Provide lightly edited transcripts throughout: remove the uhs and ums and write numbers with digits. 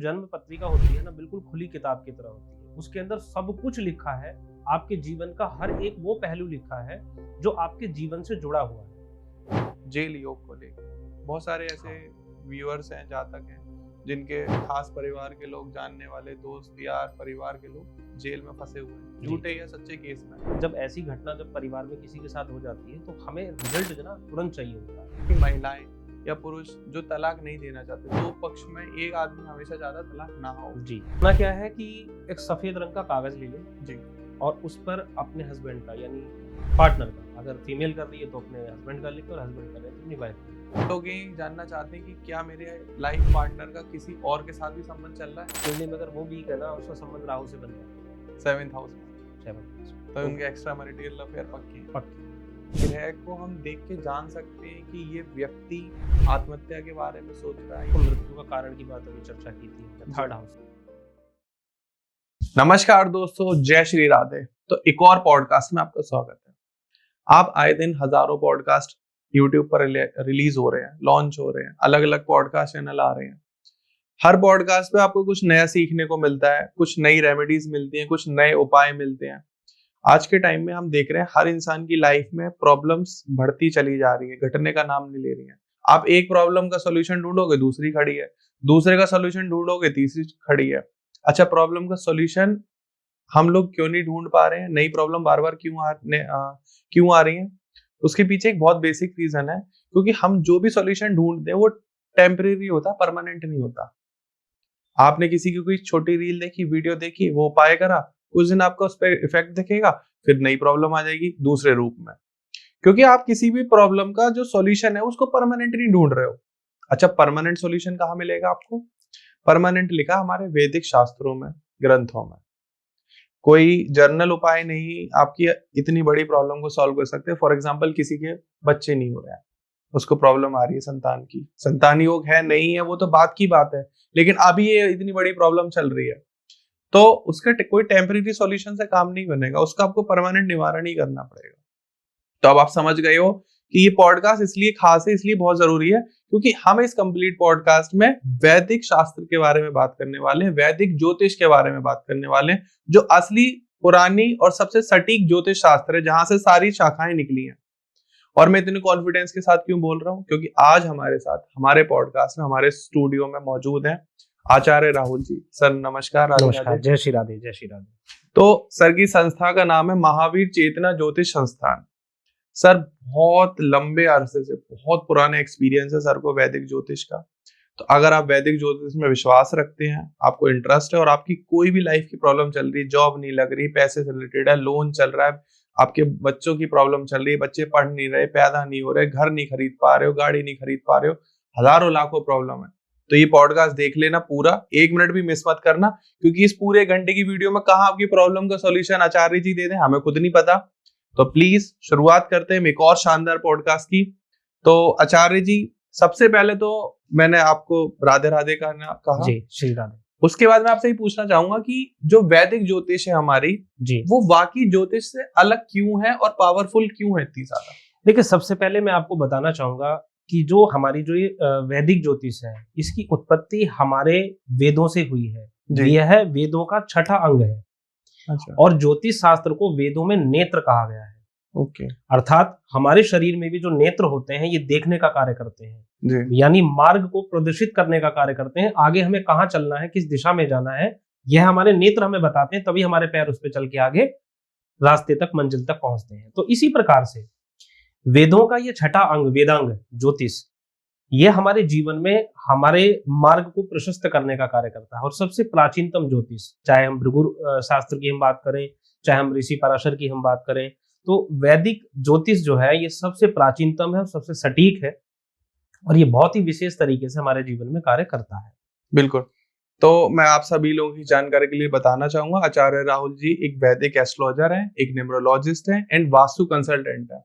जन्म पत्रिका होती है ना, बिल्कुल खुली किताब की तरह होती है। उसके अंदर सब कुछ लिखा है, आपके जीवन का हर एक वो पहलू लिखा है जो आपके जीवन से जुड़ा हुआ है। जेल योग को लेकर बहुत सारे ऐसे व्यूअर्स हैं, जातक हैं, जिनके खास परिवार के लोग, जानने वाले दोस्त यार, परिवार के लोग जेल में फंसे हुए हैं, झूठे या सच्चे केस में। जब ऐसी घटना जब परिवार में किसी के साथ हो जाती है तो हमें रिजल्ट जो ना तुरंत चाहिए होता है। कि महिलाएं या पुरुष जो तलाक नहीं देना चाहते, दो पक्ष में एक आदमी हमेशा ज्यादा तलाक ना हो। जी, ना क्या है कि एक सफेद रंग का कागज ले लें जी, और उस पर अपने हस्बैंड का यानी पार्टनर का, अगर फीमेल कर रही है तो अपने हस्बैंड का लिखे और हस्बैंड कर रहे हैं तो अपनी वाइफ। लोग ये जानना चाहते हैं कि क्या मेरे लाइफ पार्टनर का किसी और के साथ भी संबंध चल रहा है। कुंडली में अगर वो वीक है ना, उसका संबंध राहु से बन रहा है 7th हाउस में, 7 तो उनके एक्स्ट्रा मैरिटल अफेयर पक्के हैं। पक्की। ग्रह को हम देख के जान सकते हैं कि ये व्यक्ति आत्महत्या के बारे में सोच रहा तो है। मृत्यु का कारण की बात अभी चर्चा की थी, 3rd हाउस। नमस्कार दोस्तों, जय श्री राधे। तो एक और पॉडकास्ट में आपका स्वागत है। आप आए दिन हजारों पॉडकास्ट YouTube पर रिलीज हो रहे हैं, लॉन्च हो रहे हैं, अलग अलग पॉडकास्ट चैनल आ रहे हैं। हर पॉडकास्ट पे आपको कुछ नया सीखने को मिलता है, कुछ नई रेमेडीज मिलती हैं, कुछ नए उपाय मिलते हैं। आज के टाइम में हम देख रहे हैं हर इंसान की लाइफ में प्रॉब्लम्स बढ़ती चली जा रही है, घटने का नाम नहीं ले रही है। आप एक प्रॉब्लम का सोल्यूशन ढूंढोगे, दूसरी खड़ी है, दूसरे का सोल्यूशन ढूंढोगे, तीसरी खड़ी है। अच्छा, प्रॉब्लम का सोल्यूशन हम लोग क्यों नहीं ढूंढ पा रहे हैं? नई प्रॉब्लम बार बार क्यों आ रही है? उसके पीछे एक बहुत बेसिक रीजन है, क्योंकि हम जो भी सॉल्यूशन ढूंढते हैं वो टेम्परेरी होता, परमानेंट नहीं होता। आपने किसी की कोई छोटी रील देखी, वीडियो देखी, वो उपाय करा, कुछ दिन आपका उस पर इफेक्ट दिखेगा, फिर नई प्रॉब्लम आ जाएगी दूसरे रूप में, क्योंकि आप किसी भी प्रॉब्लम का जो सॉल्यूशन है उसको परमानेंट नहीं ढूंढ रहे हो। अच्छा, परमानेंट सॉल्यूशन कहाँ मिलेगा आपको? परमानेंट लिखा हमारे वैदिक शास्त्रों में, ग्रंथों में। कोई जर्नल उपाय नहीं आपकी इतनी बड़ी प्रॉब्लम को सॉल्व कर सकते। फॉर एग्जांपल, किसी के बच्चे नहीं हो रहे हैं, उसको प्रॉब्लम आ रही है संतान की, संतान योग है नहीं है वो तो बात की बात है, लेकिन अभी ये इतनी बड़ी प्रॉब्लम चल रही है, तो उसका कोई टेम्परेरी सॉल्यूशन से काम नहीं बनेगा, उसका आपको परमानेंट निवारण ही करना पड़ेगा। तो अब आप समझ गए हो कि ये पॉडकास्ट इसलिए खास है, इसलिए बहुत जरूरी है, क्योंकि हम इस कंप्लीट पॉडकास्ट में वैदिक शास्त्र के बारे में बात करने वाले हैं, वैदिक ज्योतिष के बारे में बात करने वाले हैं, जो असली, पुरानी और सबसे सटीक ज्योतिष शास्त्र है, जहां से सारी शाखाएं निकली हैं। और मैं इतने कॉन्फिडेंस के साथ क्यों बोल रहा हूँ? क्योंकि आज हमारे साथ, हमारे पॉडकास्ट में, हमारे स्टूडियो में मौजूद हैं आचार्य राहुल जी। सर नमस्कार। नमस्कार, जय श्री राधे, जय श्री राधे। तो सर की संस्था का नाम है महावीर चेतना ज्योतिष संस्थान। सर बहुत लंबे अरसे से, बहुत पुराने एक्सपीरियंस है सर को वैदिक ज्योतिष का। तो अगर आप वैदिक ज्योतिष में विश्वास रखते हैं, आपको इंटरेस्ट है, और आपकी कोई भी लाइफ की प्रॉब्लम चल रही है, जॉब नहीं लग रही, पैसे से रिलेटेड है, लोन चल रहा है, आपके बच्चों की प्रॉब्लम चल रही है, बच्चे पढ़ नहीं रहे, पैदा नहीं हो रहे, घर नहीं खरीद पा रहे हो, गाड़ी नहीं खरीद पा रहे हो, हजारों लाखों प्रॉब्लम है, तो ये पॉडकास्ट देख लेना पूरा, 1 मिनट भी मिस मत करना, क्योंकि इस पूरे घंटे की वीडियो में कहाँ आपकी प्रॉब्लम का सॉल्यूशन आचार्य जी दे दें, हमें खुद नहीं पता। तो प्लीज शुरुआत करते हैं एक और शानदार पॉडकास्ट की। तो आचार्य जी, सबसे पहले तो मैंने आपको राधे राधे कहा जी, श्री राधे। उसके बाद मैं आपसे ये पूछना चाहूंगा कि जो वैदिक ज्योतिष है हमारी जी, वो बाकी ज्योतिष से अलग क्यों है और पावरफुल क्यों है इतनी ज्यादा? देखिए, सबसे पहले मैं आपको बताना चाहूंगा कि जो हमारी जो ये वैदिक ज्योतिष है, इसकी उत्पत्ति हमारे वेदों से हुई है। यह वेदों का 6ठा अंग है। अच्छा। और ज्योतिष शास्त्र को वेदों में नेत्र कहा गया है। ओके। अर्थात हमारे शरीर में भी जो नेत्र होते हैं, ये देखने का कार्य करते हैं जी। यानी मार्ग को प्रदर्शित करने का कार्य करते हैं। आगे हमें कहाँ चलना है, किस दिशा में जाना है, यह हमारे नेत्र हमें बताते हैं, तभी हमारे पैर उस पर चल के आगे रास्ते तक, मंजिल तक पहुंचते हैं। तो इसी प्रकार से वेदों का ये 6ठा अंग, वेदांग ज्योतिष, ये हमारे जीवन में हमारे मार्ग को प्रशस्त करने का कार्य करता है। और सबसे प्राचीनतम ज्योतिष, चाहे हम भृगु शास्त्र की हम बात करें, चाहे हम ऋषि पराशर की हम बात करें, तो वैदिक ज्योतिष जो है ये सबसे प्राचीनतम है और सबसे सटीक है, और ये बहुत ही विशेष तरीके से हमारे जीवन में कार्य करता है। बिल्कुल। तो मैं आप सभी लोगों की जानकारी के लिए बताना चाहूंगा, आचार्य राहुल जी एक वैदिक एस्ट्रोलॉजर हैं, एक न्यूमरोलॉजिस्ट हैं एंड वास्तु कंसल्टेंट है।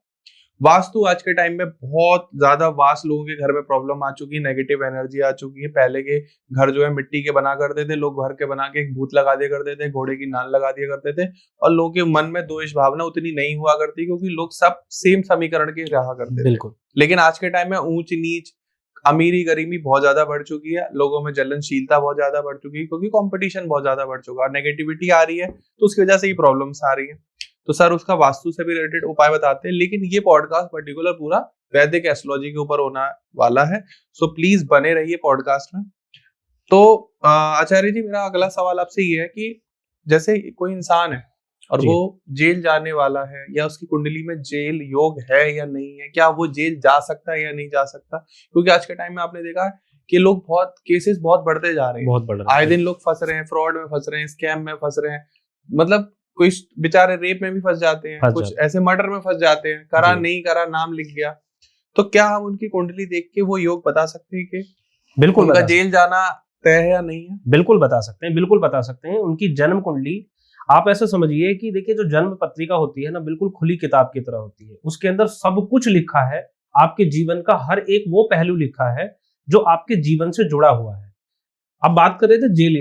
वास्तु आज के टाइम में बहुत ज्यादा वास्ट लोगों के घर में प्रॉब्लम आ चुकी है, नेगेटिव एनर्जी आ चुकी है। पहले के घर जो है मिट्टी के बना करते थे, लोग घर के बना के एक भूत लगा दिया करते थे, घोड़े की नाल लगा दिया करते थे, और लोगों के मन में द्वेष भावना उतनी नहीं हुआ करती, क्योंकि लोग सब सेम समीकरण के रहा करते थे। बिल्कुल। लेकिन आज के टाइम में ऊंच नीच, अमीरी गरीबी बहुत ज्यादा बढ़ चुकी है, लोगों में जलनशीलता बहुत ज्यादा बढ़ चुकी है, क्योंकि कंपटीशन बहुत ज्यादा बढ़ चुका है, नेगेटिविटी आ रही है, तो उसकी वजह से ही प्रॉब्लम्स आ रही है। तो सर उसका वास्तु से भी रिलेटेड उपाय बताते हैं, लेकिन ये पॉडकास्ट पर्टिकुलर पूरा वैदिक एस्ट्रोलॉजी के ऊपर होना वाला है, सो प्लीज बने रहिए पॉडकास्ट में। तो आचार्य जी, मेरा अगला सवाल आपसे ये है कि जैसे कोई इंसान है और जी। वो जेल जाने वाला है, या उसकी कुंडली में जेल योग है या नहीं है, क्या वो जेल जा सकता है या नहीं जा सकता? क्योंकि आज के टाइम में आपने देखा कि लोग बहुत केसेस बहुत बढ़ते जा रहे हैं, बहुत बढ़ रहा आए है। दिन लोग फंस रहे हैं, फ्रॉड में फंस रहे हैं, स्कैम में फंस रहे हैं, मतलब कोई बेचारे रेप में भी फंस जाते हैं, फंस कुछ जाते ऐसे मर्डर में फंस जाते हैं, करा जी। नहीं करा नाम लिख गया। तो क्या हम उनकी कुंडली देख के वो योग बता सकते हैं कि बिल्कुल उनका बता जेल जाना तय है या नहीं है? बिल्कुल बता सकते हैं, बिल्कुल बता सकते हैं। उनकी जन्म कुंडली आप ऐसे समझिए कि देखिए, जो जन्म पत्रिका होती है ना, बिल्कुल खुली किताब की तरह होती है। उसके अंदर सब कुछ लिखा है, आपके जीवन का हर एक वो पहलू लिखा है जो आपके जीवन से जुड़ा हुआ है। अब बात कर रहे थे जेल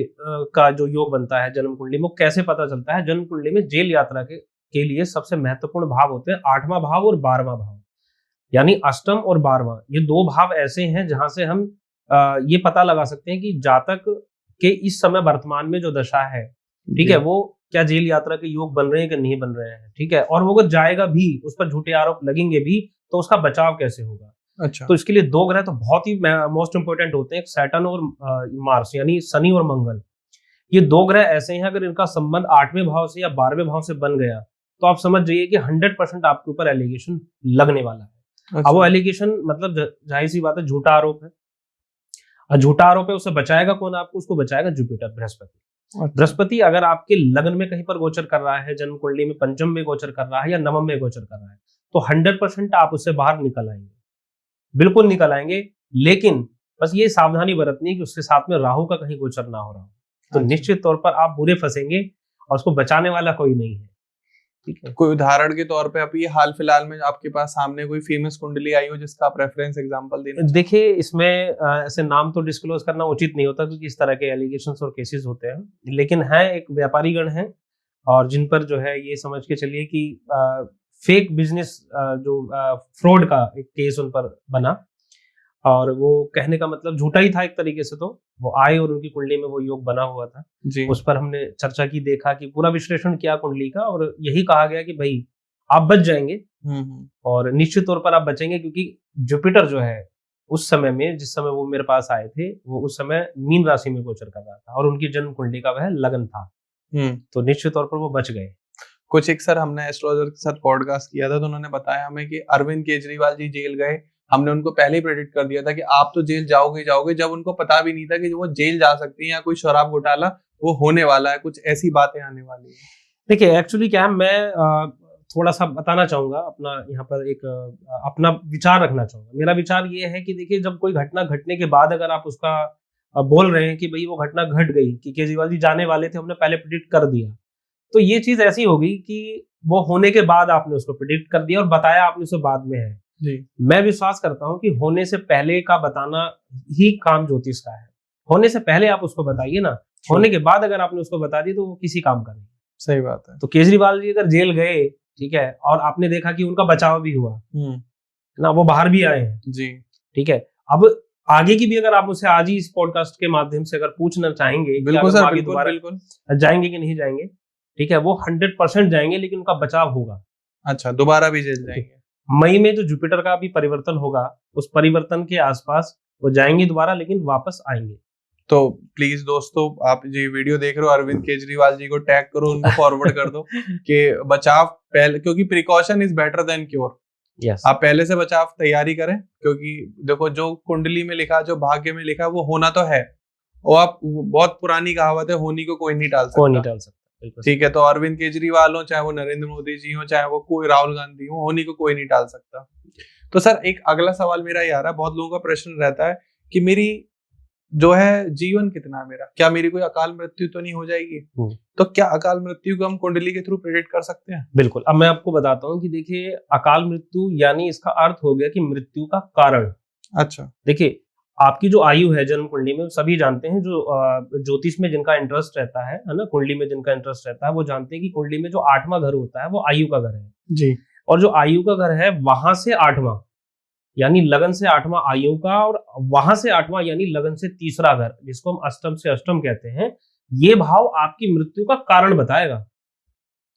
का जो योग बनता है जन्म कुंडली में, वो कैसे पता चलता है? जन्म कुंडली में जेल यात्रा के लिए सबसे महत्वपूर्ण भाव होते हैं 8वां भाव और 12वां भाव, यानी अष्टम और 12वां। ये दो भाव ऐसे हैं जहां से हम ये पता लगा सकते हैं कि जातक के इस समय वर्तमान में जो दशा है, ठीक है, वो क्या जेल यात्रा के योग बन रहे हैं कि नहीं बन रहे हैं, ठीक है, और वो अगर जाएगा भी, उस पर झूठे आरोप लगेंगे भी, तो उसका बचाव कैसे होगा। अच्छा। तो इसके लिए दो ग्रह तो बहुत ही मोस्ट इंपोर्टेंट होते हैं, सैटर्न और मार्स, यानी शनि और मंगल। ये दो ग्रह ऐसे हैं, अगर इनका संबंध 8वें भाव से या 12वें भाव से बन गया, तो आप समझ जाइए कि 100% आपके ऊपर एलिगेशन लगने वाला है। अच्छा। अब वो एलिगेशन मतलब जाहिर सी बात है, झूठा आरोप है। और झूठा आरोप है, उससे बचाएगा कौन आपको? उसको बचाएगा जुपिटर, बृहस्पति। अच्छा। बृहस्पति अगर आपके लग्न में कहीं पर गोचर कर रहा है, जन्म कुंडली में पंचम में गोचर कर रहा है या नवम में गोचर कर रहा है, तो 100% आप उससे बाहर निकल आएंगे, बिल्कुल निकल आएंगे। लेकिन बस ये सावधानी बरतनी है कि उसके साथ में राहु का कहीं गोचर ना हो रहा हो, तो अच्छा। निश्चित तौर पर आप बुरे फंसेंगे और उसको बचाने वाला कोई नहीं है, ठीक है। कोई उदाहरण के तौर पे अभी हाल फिलहाल में आपके पास सामने कोई फेमस कुंडली आई हो जिसका आप रेफरेंस एग्जांपल देना चाहें? देखिए, इसमें ऐसे नाम तो डिस्क्लोज करना उचित नहीं होता, क्योंकि इस तरह के एलिगेशंस और केसेस होते हैं। लेकिन है, एक व्यापारी गण है, और जिन पर जो है ये समझ के चलिए कि फेक बिजनेस, जो फ्रॉड का एक केस उन पर बना, और वो कहने का मतलब झूठा ही था एक तरीके से। तो वो आए और उनकी कुंडली में वो योग बना हुआ था। जी। उस पर हमने चर्चा की, देखा कि पूरा विश्लेषण किया कुंडली का, और यही कहा गया कि भाई आप बच जाएंगे, और निश्चित तौर पर आप बचेंगे, क्योंकि जुपिटर जो है उस समय में, जिस समय वो मेरे पास आए थे, वो उस समय मीन राशि में गोचर कर रहा था, और उनकी जन्म कुंडली का वह लगन था, तो निश्चित तौर पर वो बच गए। कुछ एक सर हमने एस्ट्रोलॉजर के साथ पॉडकास्ट किया था, तो उन्होंने बताया हमें कि अरविंद केजरीवाल जी जेल गए, हमने उनको पहले ही प्रेडिक्ट कर दिया था कि आप तो जेल जाओगे जाओगे, जब उनको पता भी नहीं था कि वो जेल जा सकती हैं या कोई शराब घोटाला वो होने वाला है, कुछ ऐसी बातें आने वाली है। देखिए, एक्चुअली क्या है, मैं थोड़ा सा बताना चाहूंगा, अपना यहाँ पर एक अपना विचार रखना चाहूंगा। मेरा विचार ये है कि देखिए, जब कोई घटना घटने के बाद अगर आप उसका बोल रहे हैं कि भाई वो घटना घट गई, कि केजरीवाल जी जाने वाले थे, हमने पहले प्रिडिक्ट कर दिया, तो ये चीज ऐसी होगी कि वो होने के बाद आपने उसको प्रिडिक्ट कर दिया और बताया आपने उसे बाद में है। जी। मैं विश्वास करता हूं कि होने से पहले का बताना ही काम ज्योतिष का है। होने से पहले आप उसको बताइए ना, होने के बाद अगर आपने उसको बता दी तो वो किसी काम का नहीं। सही बात है। तो केजरीवाल जी अगर जेल गए, ठीक है, और आपने देखा कि उनका बचाव भी हुआ ना, वो बाहर भी आए हैं जी, ठीक है। अब आगे की भी अगर आप मुझसे आज ही इस पॉडकास्ट के माध्यम से अगर पूछना चाहेंगे, बिल्कुल सर, आगे बिल्कुल दोबारा बिल्कुल जाएंगे कि नहीं जाएंगे, ठीक है, वो 100% जाएंगे, लेकिन उनका बचाव होगा। अच्छा, दोबारा भी जेल जाएंगे? मई में जो जुपिटर का भी परिवर्तन होगा, उस परिवर्तन के आसपास वो जाएंगे दोबारा, लेकिन वापस आएंगे। तो प्लीज दोस्तों, आप ये वीडियो देख रहे हो, अरविंद केजरीवाल जी को टैग करो, उनको फॉरवर्ड कर दो कि बचाव पहले, क्योंकि precaution is better than cure. Yes, आप पहले से बचाव तैयारी करें, क्योंकि देखो जो कुंडली में लिखा, जो भाग्य में लिखा, वो होना तो है, और आप बहुत पुरानी कहावत है, होनी को कोई नहीं टाल सकता। कोई नहीं टाल सकता, बिल्कुल ठीक है, तो अरविंद केजरीवाल हो, चाहे वो नरेंद्र मोदी जी हो, चाहे वो कोई राहुल गांधी हो, होनी को कोई नहीं टाल सकता। तो सर, एक अगला सवाल मेरा ये आ रहा है, बहुत लोगों का प्रश्न रहता है कि मेरी जो है जीवन कितना है मेरा, क्या मेरी कोई अकाल मृत्यु तो नहीं हो जाएगी? तो क्या अकाल मृत्यु को हम कुंडली के थ्रू प्रेडिक्ट कर सकते हैं? बिल्कुल। अब मैं आपको बताता हूँ कि देखिए, अकाल मृत्यु यानी इसका अर्थ हो गया कि मृत्यु का कारण। अच्छा। देखिए, आपकी जो आयु है जन्म कुंडली में, सभी जानते हैं, जो ज्योतिष में जिनका इंटरेस्ट रहता है ना, कुंडली में जिनका इंटरेस्ट रहता है, वो जानते हैं कि कुंडली में जो 8वां घर होता है वो आयु का घर है जी। और जो आयु का घर है वहां से 8वां, यानी लगन से 8वां आयु का, और वहां से 8वां यानी लगन से तीसरा घर, जिसको हम अष्टम से अष्टम कहते हैं, ये भाव आपकी मृत्यु का कारण बताएगा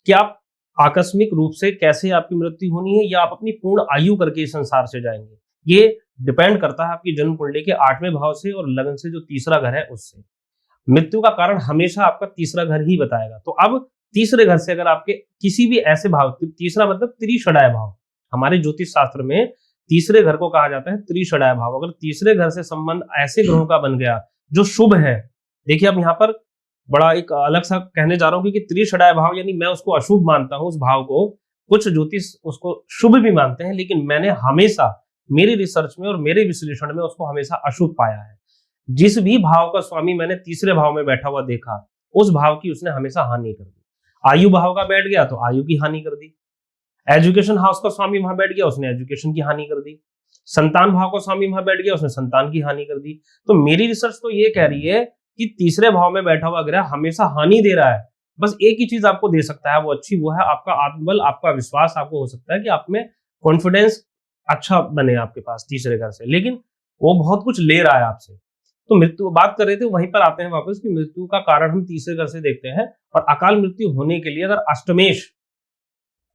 कि आप आकस्मिक रूप से कैसे आपकी मृत्यु होनी है, या आप अपनी पूर्ण आयु करके इस संसार से जाएंगे। ये डिपेंड करता है आपकी जन्म कुंडली के 8वें भाव से और लगन से जो तीसरा घर है उससे। मृत्यु का कारण हमेशा आपका तीसरा घर ही बताएगा। तो अब तीसरे घर से अगर आपके किसी भी ऐसे भाव, तीसरा मतलब त्रिषडाय भाव, हमारे ज्योतिष शास्त्र में तीसरे घर को कहा जाता है त्रिषडाय भाव। अगर तीसरे घर से संबंध ऐसे ग्रहों का बन गया जो शुभ है, देखिए अब यहाँ पर बड़ा एक अलग सा कहने जा रहा हूं कि त्रिषडाय भाव यानी मैं उसको अशुभ मानता हूं उस भाव को, कुछ ज्योतिष उसको शुभ भी मानते हैं, लेकिन मैंने हमेशा मेरी रिसर्च में और मेरे विश्लेषण में उसको हमेशा अशुभ पाया है। जिस भी भाव का स्वामी मैंने तीसरे भाव में बैठा हुआ देखा, उस भाव की उसने हमेशा हानि कर दी। आयु भाव का बैठ गया तो आयु की हानि कर दी, एजुकेशन हाउस का स्वामी वहां बैठ गया उसने एजुकेशन की हानि कर दी, संतान भाव का स्वामी वहां बैठ गया उसने संतान की हानि कर दी। तो मेरी रिसर्च तो ये कह रही है कि तीसरे भाव में बैठा हुआ ग्रह हमेशा हानि दे रहा है। बस एक ही चीज आपको दे सकता है वो अच्छी, वो है आपका आत्मबल, आपका विश्वास। आपको हो सकता है कि आप में कॉन्फिडेंस अच्छा बने आपके पास तीसरे घर से, लेकिन वो बहुत कुछ ले रहा है आपसे। तो मृत्यु बात कर रहे थे, वहीं पर आते हैं वापस कि मृत्यु का कारण हम तीसरे घर से देखते हैं। और अकाल मृत्यु होने के लिए अगर अष्टमेश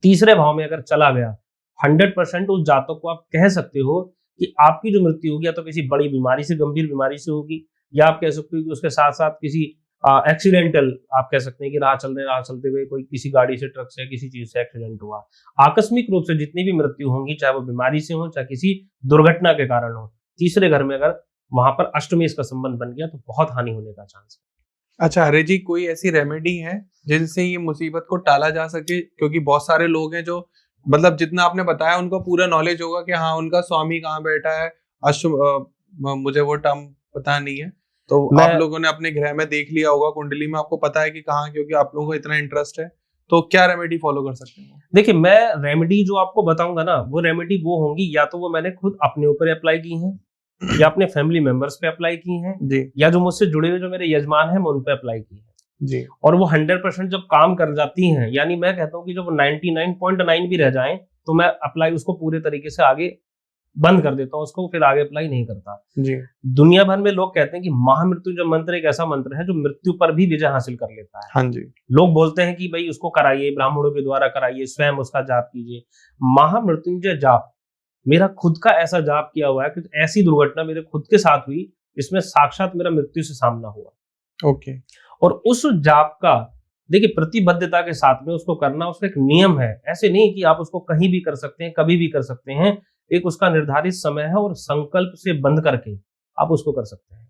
तीसरे भाव में अगर चला गया, 100% उस जातक को आप कह सकते हो कि आपकी जो मृत्यु होगी या तो किसी बड़ी बीमारी से, गंभीर बीमारी से होगी, या आप कह सकते हो कि उसके साथ साथ किसी एक्सीडेंटल, आप कह सकते हैं कि राह चलते हुए कोई किसी गाड़ी से, ट्रक से, किसी चीज से एक्सीडेंट हुआ। आकस्मिक रूप से जितनी भी मृत्यु होंगी, चाहे वो बीमारी से हो चाहे किसी दुर्घटना के कारण हो, तीसरे घर में अगर वहां पर अष्टमेश का संबंध बन गया तो बहुत हानि होने का चांस है। अच्छा हरे जी, कोई ऐसी रेमेडी है जिनसे ये मुसीबत को टाला जा सके? क्योंकि बहुत सारे लोग हैं जो, मतलब जितना आपने बताया उनको पूरा नॉलेज होगा कि हाँ उनका स्वामी कहाँ बैठा है, मुझे वो टर्म पता नहीं है, तो आप लोगों ने अपने ग्रह में देख लिया होगा, कुंडली में आपको पता है कि कहाँ, क्योंकि आप लोगों को इतना इंटरेस्ट है, तो क्या रेमेडी फॉलो कर सकते हैं? देखिए, मैं रेमेडी जो आपको बताऊंगा ना, वो रेमेडी वो होंगी या तो वो मैंने खुद अपने ऊपर अप्लाई की हैं, या अपने फैमिली मेंबर्स पे अप्लाई की हैं जी, या जो मुझसे जुड़े हुए जो मेरे यजमान हैं मैं उन पे अप्लाई की है जी। और वो 100% जब काम कर जाती हैं, यानी मैं कहता हूँ कि जब 99.9 भी रह जाएं तो मैं अप्लाई उसको पूरे तरीके से आगे बंद कर देता हूँ, उसको फिर आगे अप्लाई नहीं करता जी। दुनिया भर में लोग कहते हैं कि महामृत्युंजय मंत्र एक ऐसा मंत्र है जो मृत्यु पर भी विजय हासिल कर लेता है। हाँ जी। लोग बोलते हैं कि भाई उसको कराइए, ब्राह्मणों के द्वारा कराइए, स्वयं उसका जाप कीजिए। महामृत्युंजय जाप मेरा खुद का ऐसा जाप किया हुआ है कि ऐसी दुर्घटना मेरे खुद के साथ हुई जिसमें साक्षात मेरा मृत्यु से सामना हुआ। ओके। और उस जाप का देखिए प्रतिबद्धता के साथ में उसको करना, उसका एक नियम है। ऐसे नहीं कि आप उसको कहीं भी कर सकते हैं, कभी भी कर सकते हैं। एक उसका निर्धारित समय है और संकल्प से बंध करके आप उसको कर सकते हैं।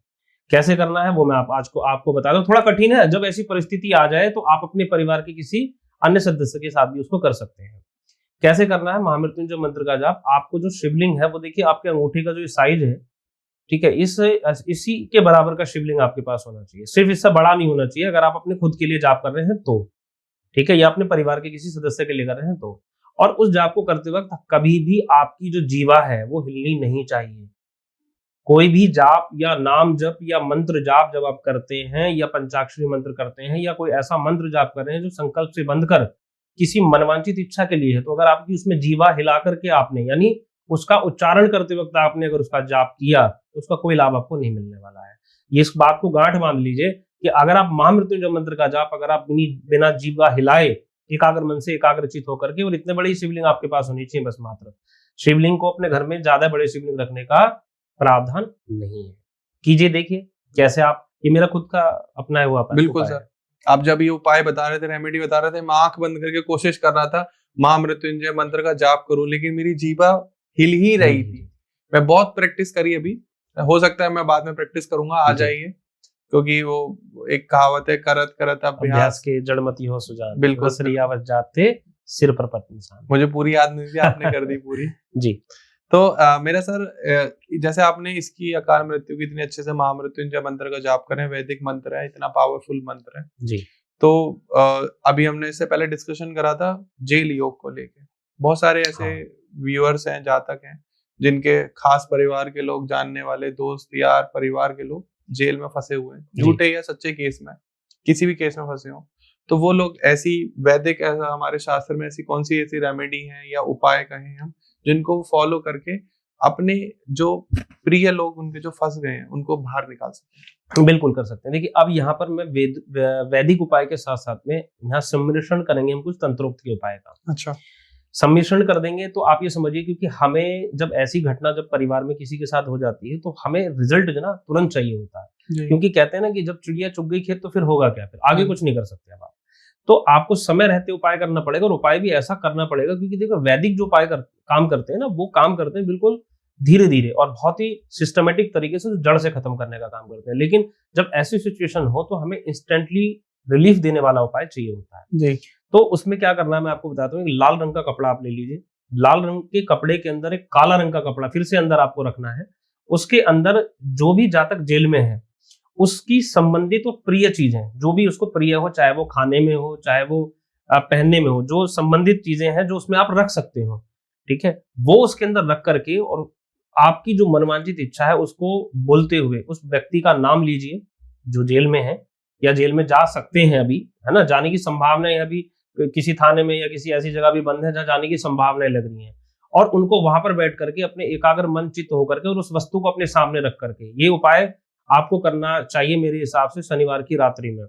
कैसे करना है वो मैं आपको बता दूं। थोड़ा कठिन है, जब ऐसी परिस्थिति आ जाए तो आप अपने परिवार के किसी अन्य सदस्य के साथ भी उसको कर सकते हैं। कैसे करना है महामृत्युंजय मंत्र का जाप? आपको जो शिवलिंग है वो देखिए आपके अंगूठे का जो साइज है, ठीक है, इसी के बराबर का शिवलिंग आपके पास होना चाहिए। सिर्फ इससे बड़ा नहीं होना चाहिए। अगर आप अपने खुद के लिए जाप कर रहे हैं तो ठीक है, या अपने परिवार के किसी सदस्य के लिए कर रहे हैं तो। और उस जाप को करते वक्त कभी भी आपकी जो जीवा है वो हिलनी नहीं चाहिए। कोई भी जाप या नाम जप या मंत्र जाप जब आप करते हैं या पंचाक्षरी मंत्र करते हैं या कोई ऐसा मंत्र जाप कर रहे हैं जो संकल्प से बंध कर किसी मनवांचित इच्छा के लिए है, तो अगर आपकी उसमें जीवा हिला करके आपने, यानी उसका उच्चारण करते वक्त आपने अगर उसका जाप किया तो उसका कोई लाभ आपको नहीं मिलने वाला है। ये इस बात को गांठ बांध लीजिए कि अगर आप महामृत्युंजय मंत्र का जाप अगर आप बिना जीवा हिलाए एकाग्र मन से एकाग्रचित होकर के, और इतने बड़ी शिवलिंग आपके पास होनी चाहिए बस मात्र। शिवलिंग को अपने घर में ज्यादा बड़े शिवलिंग रखने का प्रावधान नहीं है। कीजिए, देखिए कैसे आप, ये मेरा खुद का अपनाया हुआ बिल्कुल सर। आप जब ये उपाय बता रहे थे, रेमेडी बता रहे थे, मैं आंख बंद करके कोशिश कर रहा था महामृत्युंजय मंत्र का जाप करूं, लेकिन मेरी जीवा हिल ही रही थी। मैं बहुत प्रैक्टिस करी, अभी हो सकता है मैं बाद में प्रैक्टिस करूंगा, आ जाइए, क्योंकि वो एक कहावत है, करत करत अभ्यास के जड़मती हो सुजान, बिल्कुल सरियावत जाते सिर पर पत्नी सान। मुझे पूरी याद नहीं थी, आपने कर दी पूरी। जी। तो मेरा सर, जैसे आपने इसकी अकाल मृत्यु की इतने अच्छे से महामृत्युंजय मंत्र का जाप करें, वैदिक मंत्र है, इतना पावरफुल मंत्र है जी। तो अभी हमने इससे पहले डिस्कशन करा था जेल योग को लेके। बहुत सारे ऐसे व्यूअर्स हैं, जातक हैं, जिनके खास परिवार के लोग, जानने वाले दोस्त यार, परिवार के लोग जेल में फंसे हुए हैं, झूठे या सच्चे केस में, किसी भी केस में फंसे हो। तो वो लोग ऐसी वैदिक, ऐसा हमारे शास्त्र में ऐसी कौन सी ऐसी रेमेडी है या उपाय कहें हम, जिनको फॉलो करके अपने जो प्रिय लोग उनके जो फंस गए हैं उनको बाहर निकाल सकते हैं? बिल्कुल कर सकते हैं। देखिए अब यहाँ पर मैं वैदिक उपाय के साथ साथ में यहाँ सम्मिश्रण करेंगे हम कुछ तंत्रोक्त के उपाय का। अच्छा। सम्मिश्रण कर देंगे तो आप ये समझिए, क्योंकि हमें जब ऐसी घटना जब परिवार में किसी के साथ हो जाती है तो हमें रिजल्ट जो ना तुरंत चाहिए होता है, क्योंकि कहते हैं ना कि जब चिड़िया चुग गई खेत तो फिर होगा क्या, फिर आगे कुछ नहीं कर सकते अब आप। तो आपको समय रहते उपाय करना पड़ेगा, और उपाय भी ऐसा करना पड़ेगा, क्योंकि देखो वैदिक जो उपाय काम करते हैं ना, वो काम करते हैं बिल्कुल धीरे धीरे और बहुत ही सिस्टमेटिक तरीके से जड़ से खत्म करने का काम करते हैं। लेकिन जब ऐसी सिचुएशन हो तो हमें इंस्टेंटली रिलीफ देने वाला उपाय चाहिए होता है जी। तो उसमें क्या करना है मैं आपको बताता हूँ। लाल रंग का कपड़ा आप ले लीजिए, लाल रंग के कपड़े के अंदर एक काला रंग का कपड़ा फिर से अंदर आपको रखना है। उसके अंदर जो भी जातक जेल में है उसकी संबंधित और प्रिय चीजें, जो भी उसको प्रिय हो, चाहे वो खाने में हो, चाहे वो पहनने में हो, जो संबंधित चीजें हैं जो उसमें आप रख सकते हो, ठीक है, वो उसके अंदर रख करके और आपकी जो मनवांछित इच्छा है उसको बोलते हुए उस व्यक्ति का नाम लीजिए जो जेल में है या जेल में जा सकते हैं अभी, है ना, जाने की संभावना है अभी, किसी थाने में या किसी ऐसी जगह भी बंद है जहां जाने की संभावनाएं लग रही हैं, और उनको वहां पर बैठ करके अपने एकाग्र मन चित्त होकर के और उस वस्तु को अपने सामने रख करके ये उपाय आपको करना चाहिए मेरे हिसाब से शनिवार की रात्रि में।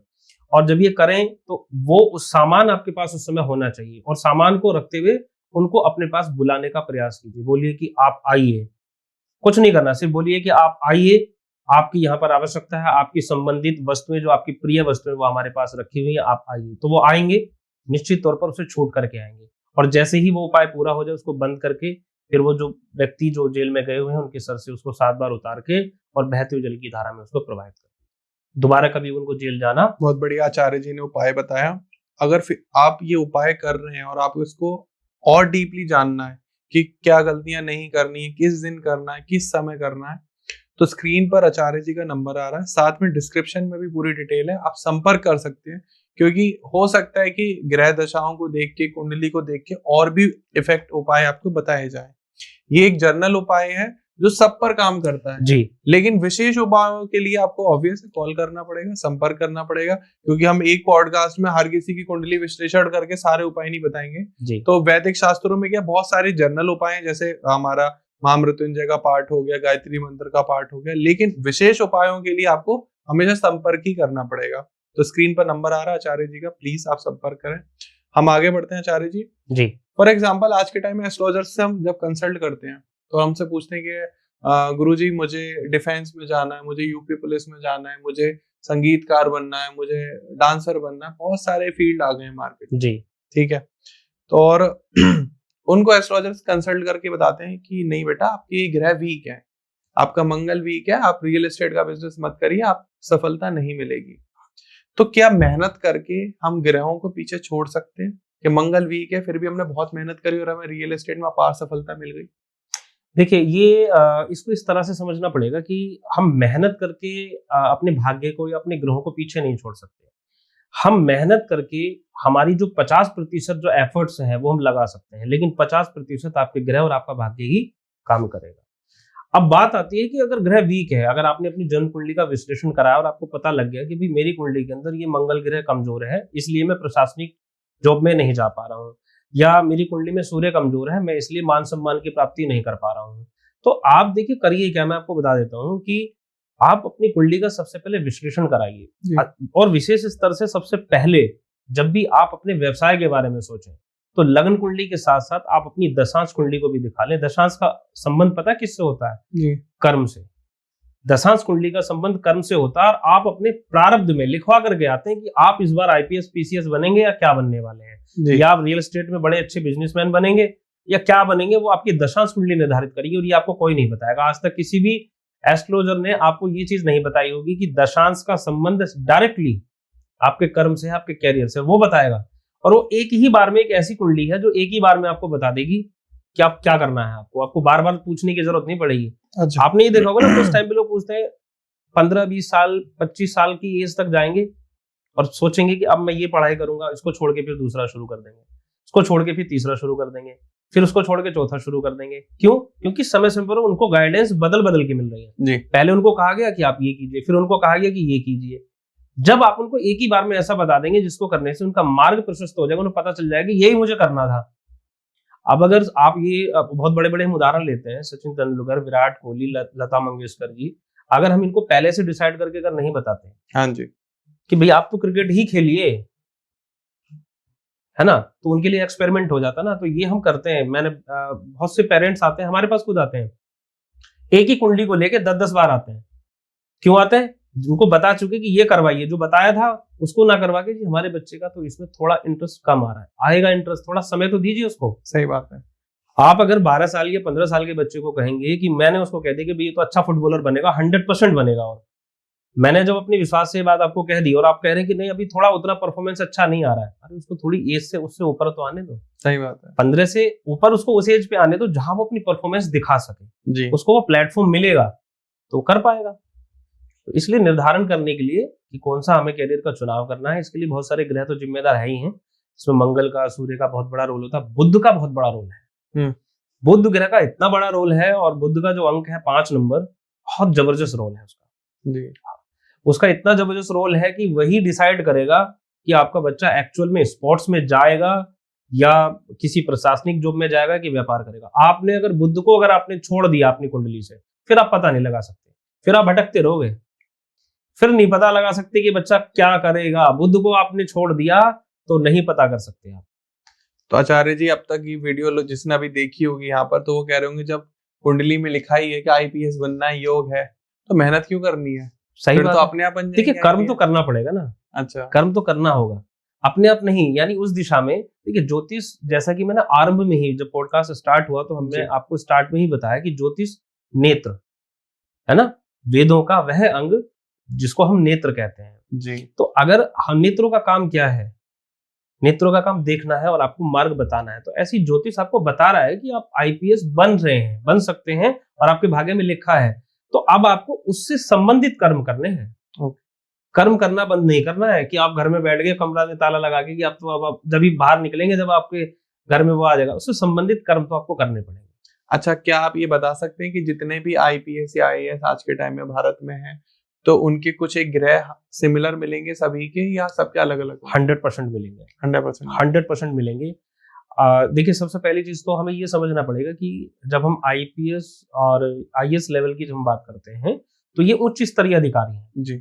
और जब ये करें तो वो उस सामान आपके पास उस समय होना चाहिए, और सामान को रखते हुए उनको अपने पास बुलाने का प्रयास कीजिए। बोलिए कि आप आइए, कुछ नहीं करना, सिर्फ बोलिए कि आप आइए, आपकी यहाँ पर आवश्यकता है, आपकी संबंधित वस्तुएं जो आपकी प्रिय वस्तुएं वो हमारे पास रखी हुई है, आप आइए। तो वो आएंगे, निश्चित तौर पर उसे छूट करके आएंगे, और जैसे ही वो उपाय पूरा हो जाए उसको बंद करके फिर वो जो व्यक्ति जो जेल में गए हुए हैं उनके सर से उसको 7 बार उतार के और बहते हुए जल की धारा में उसको प्रवाहित कर दोबारा कभी उनको जेल जाना। बहुत बढ़िया आचार्य जी ने उपाय बताया। अगर फिर आप ये उपाय कर रहे हैं और आपको इसको और डीपली जानना है कि क्या गलतियां नहीं करनी है, किस दिन करना है, किस समय करना है, तो स्क्रीन पर आचार्य जी का नंबर आ रहा है, साथ में डिस्क्रिप्शन में भी पूरी डिटेल है, आप संपर्क कर सकते हैं। क्योंकि हो सकता है कि ग्रह दशाओं को देख के, कुंडली को देख के और भी इफेक्ट उपाय आपको बताए जाए। ये एक जर्नल उपाय है जो सब पर काम करता है जी, लेकिन विशेष उपायों के लिए आपको ऑब्वियस कॉल करना पड़ेगा, संपर्क करना पड़ेगा, क्योंकि हम एक पॉडकास्ट में हर किसी की कुंडली विश्लेषण करके सारे उपाय नहीं बताएंगे जी। तो वैदिक शास्त्रों में क्या बहुत सारे जर्नल उपाय हैं, जैसे हमारा महामृत्युंजय का पाठ हो गया, गायत्री मंत्र का पाठ हो गया, लेकिन विशेष उपायों के लिए आपको हमेशा संपर्क ही करना पड़ेगा। तो स्क्रीन पर नंबर आ रहा है आचार्य जी का, प्लीज आप संपर्क करें। हम आगे बढ़ते हैं आचार्य जी। जी, फॉर एग्जाम्पल आज के टाइम में एस्ट्रोलॉजर से हम जब कंसल्ट करते हैं तो हमसे पूछते हैं कि गुरुजी मुझे डिफेंस में जाना है, मुझे यूपी पुलिस में जाना है, मुझे संगीतकार बनना है, मुझे डांसर बनना है, बहुत सारे फील्ड आ गए हैं मार्केट में, जी, ठीक है। तो और उनको एस्ट्रोलॉजर्स कंसल्ट करके बताते हैं कि नहीं बेटा आपकी ग्रह वीक है, आपका मंगल वीक है, आप रियल एस्टेट का बिजनेस मत करिए, आप सफलता नहीं मिलेगी। तो क्या मेहनत करके हम ग्रहों को पीछे छोड़ सकते हैं कि मंगल वीक है फिर भी हमने बहुत मेहनत करी और हमें रियल एस्टेट में अपार सफलता मिल गई? देखिए ये इसको इस तरह से समझना पड़ेगा कि हम मेहनत करके अपने भाग्य को या अपने ग्रहों को पीछे नहीं छोड़ सकते। हम मेहनत करके हमारी जो 50% जो एफर्ट्स हैं वो हम लगा सकते हैं, लेकिन 50% आपके ग्रह और आपका भाग्य ही काम करेगा। अब बात आती है कि अगर ग्रह वीक है, अगर आपने अपनी जन्म कुंडली का विश्लेषण कराया और आपको पता लग गया कि भाई मेरी कुंडली के अंदर ये मंगल ग्रह कमजोर है, इसलिए मैं प्रशासनिक जॉब में नहीं जा पा रहा हूँ, या मेरी कुंडली में सूर्य कमजोर है, मैं इसलिए मान सम्मान की प्राप्ति नहीं कर पा रहा हूँ, तो आप देखिए करिए क्या, मैं आपको बता देता हूँ कि आप अपनी कुंडली का सबसे पहले विश्लेषण कराइए, और विशेष स्तर से सबसे पहले जब भी आप अपने व्यवसाय के बारे में सोचें तो लग्न कुंडली के साथ साथ आप अपनी दशांश कुंडली को भी दिखा लें। दशांश का संबंध पता है किससे होता है? जी। कर्म से। दशांश कुंडली का संबंध कर्म से होता है, और आप अपने प्रारब्ध में लिखवा करके आते हैं कि आप इस बार आईपीएस पीसीएस बनेंगे या क्या बनने वाले हैं, या आप रियल एस्टेट में बड़े अच्छे बिजनेसमैन बनेंगे या क्या बनेंगे, वो आपकी दशांश कुंडली निर्धारित करेगी, और ये आपको कोई नहीं बताएगा। आज तक किसी भी एस्ट्रोलॉजर ने आपको ये चीज नहीं बताई होगी कि दशांश का संबंध डायरेक्टली आपके कर्म से है, आपके कैरियर से, वो बताएगा। और वो एक ही बार में एक ऐसी कुंडली है जो एक ही बार में आपको बता देगी कि आप क्या करना है, आपको बार बार पूछने की जरूरत नहीं पड़ेगी। अच्छा। आपने ये देखा होगा ना, उस टाइम पे लोग पूछते हैं 15-20 साल 25 साल की एज तक जाएंगे और सोचेंगे कि अब मैं ये पढ़ाई करूंगा, इसको छोड़ के फिर दूसरा शुरू कर देंगे, इसको छोड़ के फिर तीसरा शुरू कर देंगे, फिर उसको छोड़ के चौथा शुरू कर देंगे। क्यों? क्योंकि समय समय पर उनको गाइडेंस बदल बदल के मिल रही है जी। पहले उनको कहा गया कि आप ये कीजिए, फिर उनको कहा गया कि ये कीजिए। जब आप उनको एक ही बार में ऐसा बता देंगे जिसको करने से उनका मार्ग प्रशस्त हो जाएगा, उन्हें पता चल जाएगा कि यही मुझे करना था, अब अगर आप ये बहुत बड़े बड़े हम उदाहरण लेते हैं, सचिन तेंदुलकर, विराट कोहली, लता मंगेशकर जी, अगर हम इनको पहले से डिसाइड करके अगर नहीं बताते हाँ जी, कि भाई आप तो क्रिकेट ही खेलिए, है ना, तो उनके लिए एक्सपेरिमेंट हो जाता ना। तो ये हम करते हैं। मैंने बहुत से पेरेंट्स आते हैं हमारे पास, खुद आते हैं, एक ही कुंडली को लेके 10-10 बार आते हैं। क्यों आते हैं? उनको बता चुके कि ये करवाइए, जो बताया था उसको ना करवा के, जी हमारे बच्चे का तो इसमें थोड़ा इंटरेस्ट कम आ रहा है, आएगा इंटरेस्ट, थोड़ा समय तो दीजिए उसको। सही बात है। आप अगर 12 साल या 15 साल के बच्चे को कहेंगे कि मैंने उसको कह दिया कि भाई ये तो अच्छा फुटबॉलर बनेगा, 100% बनेगा, और मैंने जब अपने विश्वास से ये बात आपको कह दी और आप कह रहे हैं कि नहीं अभी थोड़ा उतना परफॉर्मेंस अच्छा नहीं आ रहा है, अरे उसको थोड़ी एज से उससे ऊपर तो आने दो। सही बात है। 15 से ऊपर उसको उस एज पे आने दो जहां वो अपनी परफॉर्मेंस दिखा सके, जी, उसको वो प्लेटफॉर्म मिलेगा तो कर पाएगा। तो इसलिए निर्धारण करने के लिए कि कौन सा हमें कैरियर का चुनाव करना है, इसके लिए बहुत सारे ग्रह तो जिम्मेदार है ही हैं। इसमें मंगल का, सूर्य का बहुत बड़ा रोल होता है, बुध का बहुत बड़ा रोल है। बुध ग्रह का इतना बड़ा रोल है, और बुध का जो अंक है 5 नंबर, बहुत जबरदस्त रोल है उसका। जी, उसका इतना जबरदस्त रोल है कि वही डिसाइड करेगा कि आपका बच्चा एक्चुअल में स्पोर्ट्स में जाएगा या किसी प्रशासनिक जॉब में जाएगा कि व्यापार करेगा। आपने अगर बुध को अगर आपने छोड़ दिया अपनी कुंडली से, फिर आप पता नहीं लगा सकते, फिर आप भटकते रहोगे, फिर नहीं पता लगा सकते कि बच्चा क्या करेगा। बुध को आपने छोड़ दिया तो नहीं पता कर सकते आप। तो आचार्य जी, अब तक ये वीडियो जिसने अभी देखी होगी यहाँ पर, तो वो कह रहे होंगे जब कुंडली में लिखा ही है कि आईपीएस बनना है, योग है, तो मेहनत क्यों करनी है? सही फिर बात तो है। अपने आप बन देखिए जाएंगे कर्म तो IPS। करना पड़ेगा ना, अच्छा, कर्म तो करना होगा, अपने आप नहीं, यानी उस दिशा में। देखिए ज्योतिष, जैसा कि मैंने आरंभ में ही जब पॉडकास्ट स्टार्ट हुआ तो हमने जी। आपको स्टार्ट में ही बताया कि ज्योतिष नेत्र है ना, वेदों का वह अंग जिसको हम नेत्र कहते हैं। जी, तो अगर हम, नेत्रों का काम क्या है? नेत्रों का काम देखना है और आपको मार्ग बताना है। तो ऐसी ज्योतिष आपको बता रहा है कि आप आईपीएस बन रहे हैं, बन सकते हैं, और आपके भाग्य में लिखा है। तो अब आपको उससे संबंधित कर्म करने हैं। ओके। कर्म करना बंद नहीं करना है कि आप घर में बैठ गए कमरा में ताला लगा के कि आप तो अब आप जब भी बाहर निकलेंगे, जब आपके घर में वो आ जाएगा, उससे संबंधित कर्म तो आपको करने पड़ेंगे। अच्छा, क्या आप ये बता सकते हैं कि जितने भी आईपीएस या आईएएस आज के टाइम में भारत में हैं, तो उनके कुछ एक ग्रह सिमिलर मिलेंगे सभी के, या सबके अलग अलग? 100% मिलेंगे, 100%। 100% मिलेंगे। देखिए सबसे पहली चीज तो हमें ये समझना पड़ेगा कि जब हम आईपीएस और आईएएस लेवल की जब हम बात करते हैं, तो ये उच्च स्तरीय अधिकारी हैं। जी,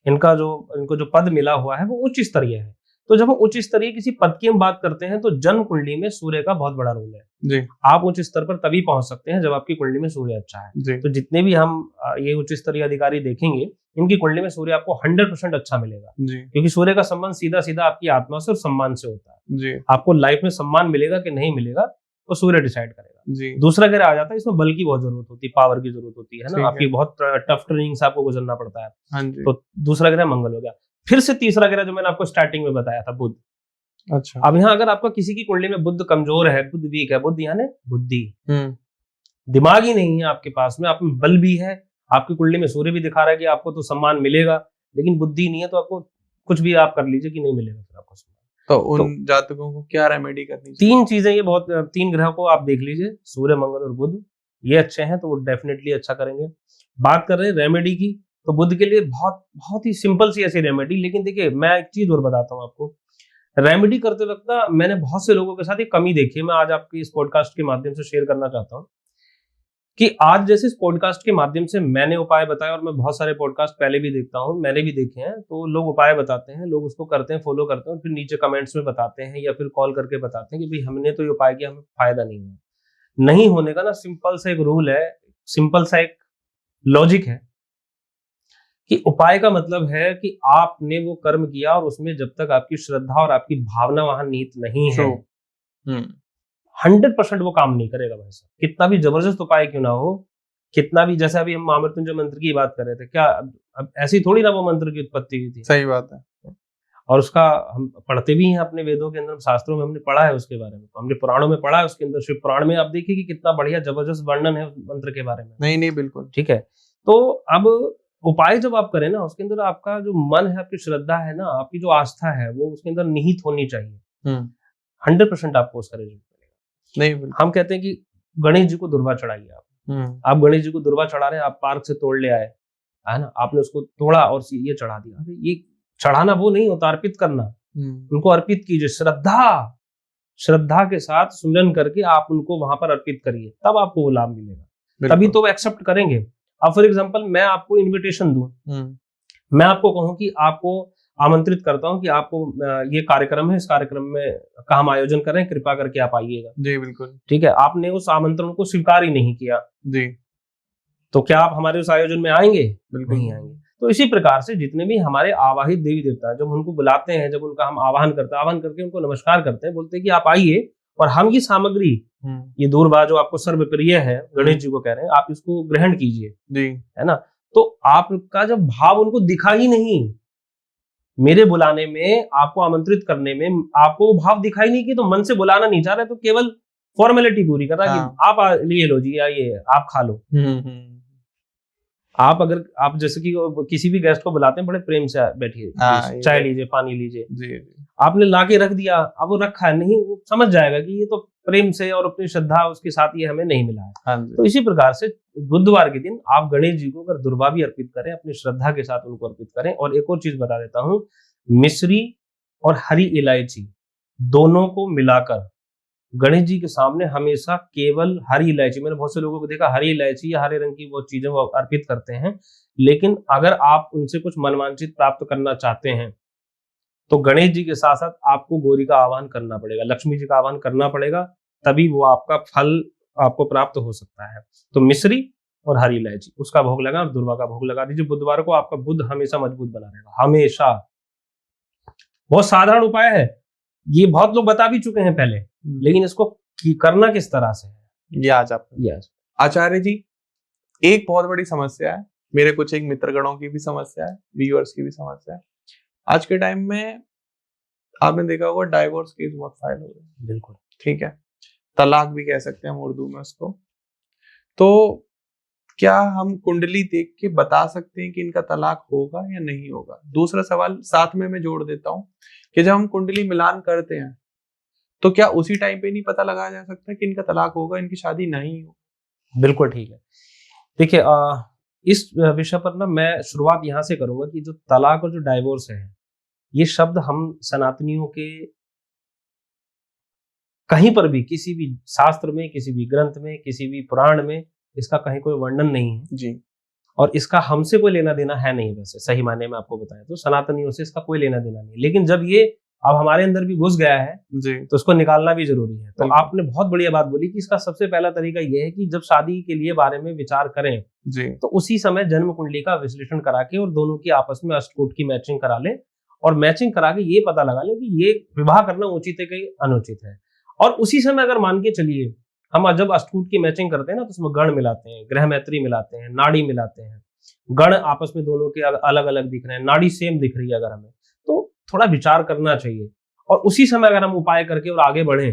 इनको जो पद मिला हुआ है वो उच्च स्तरीय है। तो जब हम उच्च स्तरीय किसी पद की हम बात करते हैं, तो जन्म कुंडली में सूर्य का बहुत बड़ा रोल है। जी, आप उच्च स्तर पर तभी पहुंच सकते हैं जब आपकी कुंडली में सूर्य अच्छा है। जी, तो जितने भी हम ये उच्च स्तरीय अधिकारी देखेंगे, इनकी कुंडली में सूर्य आपको 100% अच्छा मिलेगा, जी, क्योंकि सूर्य का संबंध सीधा सीधा आपकी आत्मा से और सम्मान से होता है। जी, आपको लाइफ में सम्मान मिलेगा कि नहीं मिलेगा, वो सूर्य डिसाइड करेगा। जी, दूसरा ग्रह आ जाता है, इसमें बल की बहुत जरूरत होती है, पावर की जरूरत होती है ठीक ना, है। आपकी बहुत टफ ट्रेनिंग से आपको गुजरना पड़ता है। हाँ जी। तो दूसरा ग्रह मंगल हो गया। फिर से तीसरा ग्रह जो मैंने आपको स्टार्टिंग में बताया था, बुध। अच्छा। अब यहाँ अगर आपका किसी की कुंडली में बुध कमजोर है, बुध वीक है, बुध यानी बुद्धि, दिमाग ही नहीं है आपके पास में, आप में बल भी है, आपकी कुंडली में सूर्य भी दिखा रहा है कि आपको तो सम्मान मिलेगा, लेकिन बुद्धि नहीं है, तो आपको कुछ भी आप कर लीजिए कि नहीं मिलेगा फिर आपको सम्मान। तो उन जातकों को क्या रेमेडी करनी चाहिए? 3 चीजें, ये बहुत 3 ग्रह को आप देख लीजिए, सूर्य, मंगल और बुध, ये अच्छे हैं तो वो डेफिनेटली अच्छा करेंगे। बात कर रहे हैं रेमेडी की, तो बुध के लिए बहुत बहुत ही सिंपल सी ऐसी रेमेडी। लेकिन देखिए मैं एक चीज और बताता हूँ आपको, रेमेडी करते वक्त ना मैंने बहुत से लोगों के साथ एक कमी देखी है, मैं आज आपकी इस पॉडकास्ट के माध्यम से शेयर करना चाहता हूँ कि आज जैसे इस पॉडकास्ट के माध्यम से मैंने उपाय बताए, और मैं बहुत सारे पॉडकास्ट पहले भी देखता हूँ, मैंने भी देखे हैं, तो लोग उपाय बताते हैं, लोग उसको करते हैं, फॉलो करते हैं, और फिर नीचे कमेंट्स में बताते हैं या फिर कॉल करके बताते हैं कि भाई हमने तो ये उपाय किया, हमें फायदा नहीं हुआ। नहीं होने का ना सिंपल सा एक रूल है, सिंपल सा एक लॉजिक है कि उपाय का मतलब है कि आपने वो कर्म किया और उसमें जब तक आपकी श्रद्धा और आपकी भावना वहां नीत नहीं है, 100% वो काम नहीं करेगा भाई साहब, कितना भी जबरदस्त उपाय क्यों ना हो, कितना भी, जैसे अभी हम महामृत्युंजय मंत्र की बात कर रहे थे, क्या अब ऐसी थोड़ी ना वो मंत्र की उत्पत्ति हुई थी, सही बात है। और उसका हम पढ़ते भी हैं अपने वेदों के अंदर, शास्त्रों में हमने पढ़ा है उसके बारे में, हमने पुराणों में पढ़ा है उसके अंदर, शिव पुराण में आप देखिए कि कितना बढ़िया जबरदस्त वर्णन है उस मंत्र के बारे में। नहीं, बिल्कुल। ठीक है, तो अब उपाय जब आप करें ना, उसके अंदर आपका जो मन है, आपकी श्रद्धा है ना, आपकी जो आस्था है, वो उसके अंदर निहित होनी चाहिए। 100% आपको उसका रिजल्ट मिलेगा। नहीं, बिल्कुल। हम कहते हैं कि गणेश जी को दुर्वा चढ़ाइए आप गणेश जी को दुर्वा चढ़ा रहे हैं, आप पार्क से तोड़ ले आए, है ना, आपने उसको तोड़ा और ये चढ़ा दिया। अरे ये चढ़ाना वो नहीं होता, अर्पित करना, उनको अर्पित कीजिए। श्रद्धा के साथ सुमिरन करके आप उनको वहां पर अर्पित करिए, तब आपको वो लाभ मिलेगा, बिल्कुल। तभी तो वो एक्सेप्ट करेंगे। अब फॉर एग्जाम्पल मैं आपको इन्विटेशन दूं, मैं आपको कहूं कि आपको आमंत्रित करता हूं कि आपको ये कार्यक्रम है, इस कार्यक्रम में का हम आयोजन कर रहे हैं, कृपा करके आप आइएगा। जी बिल्कुल। ठीक है, आपने उस आमंत्रण को स्वीकार ही नहीं किया, जी तो क्या आप हमारे उस आयोजन में आएंगे? बिल्कुल नहीं आएंगे। तो इसी प्रकार से जितने भी हमारे आवाहित देवी देवता हैं, जब उनको बुलाते हैं, जब उनका हम आवाहन करते हैं, आवाहन करके उनको नमस्कार करते हैं, बोलते हैं कि आप आइए और हम ये सामग्री, ये दूरबा जो आपको सर्वप्रिय है, गणेश जी को कह रहे हैं, आप इसको ग्रहण कीजिए, जी है ना। तो आपका जब भाव उनको दिखा ही नहीं, मेरे बुलाने में, आपको आमंत्रित करने में आपको भाव दिखाई नहीं कि, तो मन से बुलाना नहीं चाह रहे, तो केवल फॉर्मेलिटी पूरी कर रहा है कि आप लिए लो जी, आइए आप खा लो। आप अगर आप जैसे कि किसी भी गेस्ट को बुलाते हैं, बड़े प्रेम से बैठिए, चाय लीजिए, पानी लीजिए, जी। आपने लाके रख दिया, अब वो रखा है नहीं, वो समझ जाएगा कि ये तो प्रेम से और अपनी श्रद्धा उसके साथ ये हमें नहीं मिला है। तो इसी प्रकार से बुधवार के दिन आप गणेश जी को अगर दुर्वा भी अर्पित करें, अपनी श्रद्धा के साथ उनको अर्पित करें। और एक और चीज बता देता हूं, मिश्री और हरी इलायची दोनों को मिलाकर गणेश जी के सामने हमेशा केवल हरी इलायची, मैंने बहुत से लोगों को देखा हरी इलायची या हरे रंग की वो चीजें वो अर्पित करते हैं, लेकिन अगर आप उनसे कुछ मनवांछित प्राप्त करना चाहते हैं तो गणेश जी के साथ साथ आपको गौरी का आह्वान करना पड़ेगा, लक्ष्मी जी का आह्वान करना पड़ेगा, तभी वो आपका फल आपको प्राप्त हो सकता है। तो मिश्री और हरी इलायची उसका भोग लगा और दुर्वा का भोग लगा दीजिए। बुधवार को आपका बुध हमेशा मजबूत बना रहेगा, हमेशा। बहुत साधारण उपाय है, ये बहुत लोग बता भी चुके हैं पहले, लेकिन इसको करना किस तरह से है, ये आज आप आचार्य जी, एक बहुत बड़ी समस्या है, मेरे कुछ एक मित्रगणों की भी समस्या है, व्यूअर्स की भी समस्या है। आज के टाइम में आपने देखा होगा डाइवोर्स केस बहुत फाइल हो रहे हैं। बिल्कुल ठीक है, तलाक भी कह सकते हैं हम उर्दू में उसको। तो क्या हम कुंडली देख के बता सकते हैं कि इनका तलाक होगा या नहीं होगा? दूसरा सवाल साथ में मैं जोड़ देता हूँ कि जब हम कुंडली मिलान करते हैं तो क्या उसी टाइम पे नहीं पता लगाया जा सकता कि इनका तलाक होगा, इनकी शादी नहीं हो? बिल्कुल ठीक है। देखिए, इस विषय पर ना मैं शुरुआत यहाँ से करूंगा कि जो तलाक और जो डाइवोर्स है, ये शब्द हम सनातनियों के कहीं पर भी, किसी भी शास्त्र में, किसी भी ग्रंथ में, किसी भी पुराण में इसका कहीं कोई वर्णन नहीं है जी। और इसका हमसे कोई लेना देना है नहीं। वैसे सही मायने में आपको बताएं तो सनातनियों से इसका कोई लेना देना नहीं, लेकिन जब ये अब हमारे अंदर भी घुस गया है जी, तो उसको निकालना भी जरूरी है। तो आपने बहुत बढ़िया बात बोली कि इसका सबसे पहला तरीका ये है कि जब शादी के लिए बारे में विचार करें जी, तो उसी समय जन्म कुंडली का विश्लेषण करा के और दोनों की आपस में अष्टकूट की मैचिंग करा लें और मैचिंग करा के ये पता लगा लें कि ये विवाह करना उचित है कि अनुचित है। और उसी समय अगर मान के चलिए हम जब अष्टकूट की मैचिंग करते हैं ना, तो उसमें गण मिलाते हैं, ग्रह मैत्री मिलाते हैं, नाड़ी मिलाते हैं, गण आपस में दोनों के अलग अलग दिख रहे हैं, नाड़ी सेम दिख रही है अगर हमें, तो थोड़ा विचार करना चाहिए। और उसी समय अगर हम उपाय करके और आगे बढ़े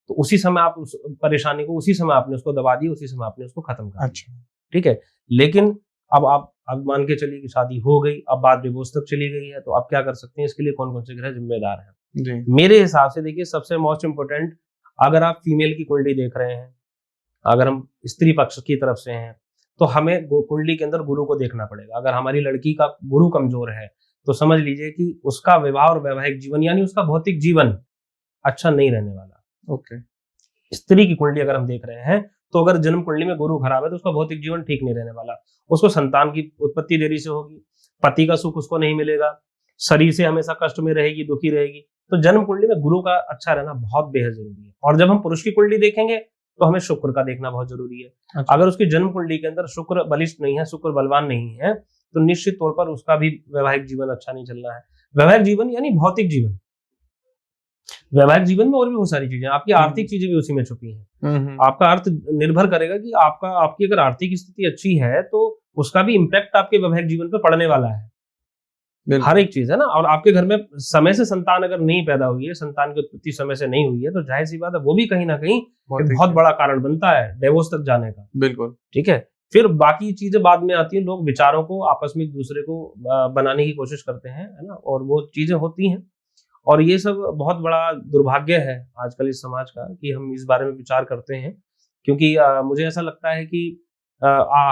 तो उसी समय आप उस परेशानी को उसी समय आपने उसको दबा दिया, उसी समय आपने उसको खत्म कर दिया। अच्छा, ठीक है। लेकिन अब आप मान के चलिए कि शादी हो गई, अब बात डिवोर्स तक चली गई है, तो आप क्या कर सकते हैं? इसके लिए कौन कौन से ग्रह जिम्मेदार हैं जी। मेरे हिसाब से देखिए, सबसे मोस्ट इंपोर्टेंट, अगर आप फीमेल की कुंडली देख रहे हैं, अगर हम स्त्री पक्ष की तरफ से हैं, तो हमें कुंडली के अंदर गुरु को देखना पड़ेगा। अगर हमारी लड़की का गुरु कमजोर है तो समझ लीजिए कि उसका विवाह और वैवाहिक जीवन यानी उसका भौतिक जीवन अच्छा नहीं रहने वाला। ओके। स्त्री की कुंडली अगर हम देख रहे हैं तो अगर जन्म कुंडली में गुरु खराब है तो उसका भौतिक जीवन ठीक नहीं रहने वाला, उसको संतान की उत्पत्ति देरी से होगी, पति का सुख उसको नहीं मिलेगा, शरीर से हमेशा कष्ट में रहेगी, दुखी रहेगी। तो जन्म कुंडली में गुरु का अच्छा रहना बहुत बेहद जरूरी है। और जब हम पुरुष की कुंडली देखेंगे तो हमें शुक्र का देखना बहुत जरूरी है। अच्छा। अगर उसकी जन्म कुंडली के अंदर शुक्र बलिष्ठ नहीं है, शुक्र बलवान नहीं है, तो निश्चित तौर पर उसका भी वैवाहिक जीवन अच्छा नहीं चल रहा है। वैवाहिक जीवन यानी भौतिक जीवन, वैवाहिक जीवन में और भी बहुत सारी चीजें, आपकी आर्थिक चीजें भी उसी में छुपी हैं। आपका अर्थ निर्भर करेगा कि आपकी अगर आर्थिक स्थिति अच्छी है तो उसका भी इम्पैक्ट आपके वैवाहिक जीवन पर पड़ने वाला है। हर एक चीज है ना। और आपके घर में समय से संतान अगर नहीं पैदा हुई है, संतान की उत्पत्ति समय से नहीं हुई है, तो जाहिर सी बात है वो भी कहीं ना कहीं एक बहुत बड़ा कारण बनता है डिवोर्स तक जाने का। बिल्कुल ठीक है। फिर बाकी चीजें बाद में आती हैं, लोग विचारों को आपस में एक दूसरे को बनाने की कोशिश करते हैं, है ना, और वो चीजें होती हैं। और ये सब बहुत बड़ा दुर्भाग्य है आजकल इस समाज का कि हम इस बारे में विचार करते हैं, क्योंकि मुझे ऐसा लगता है कि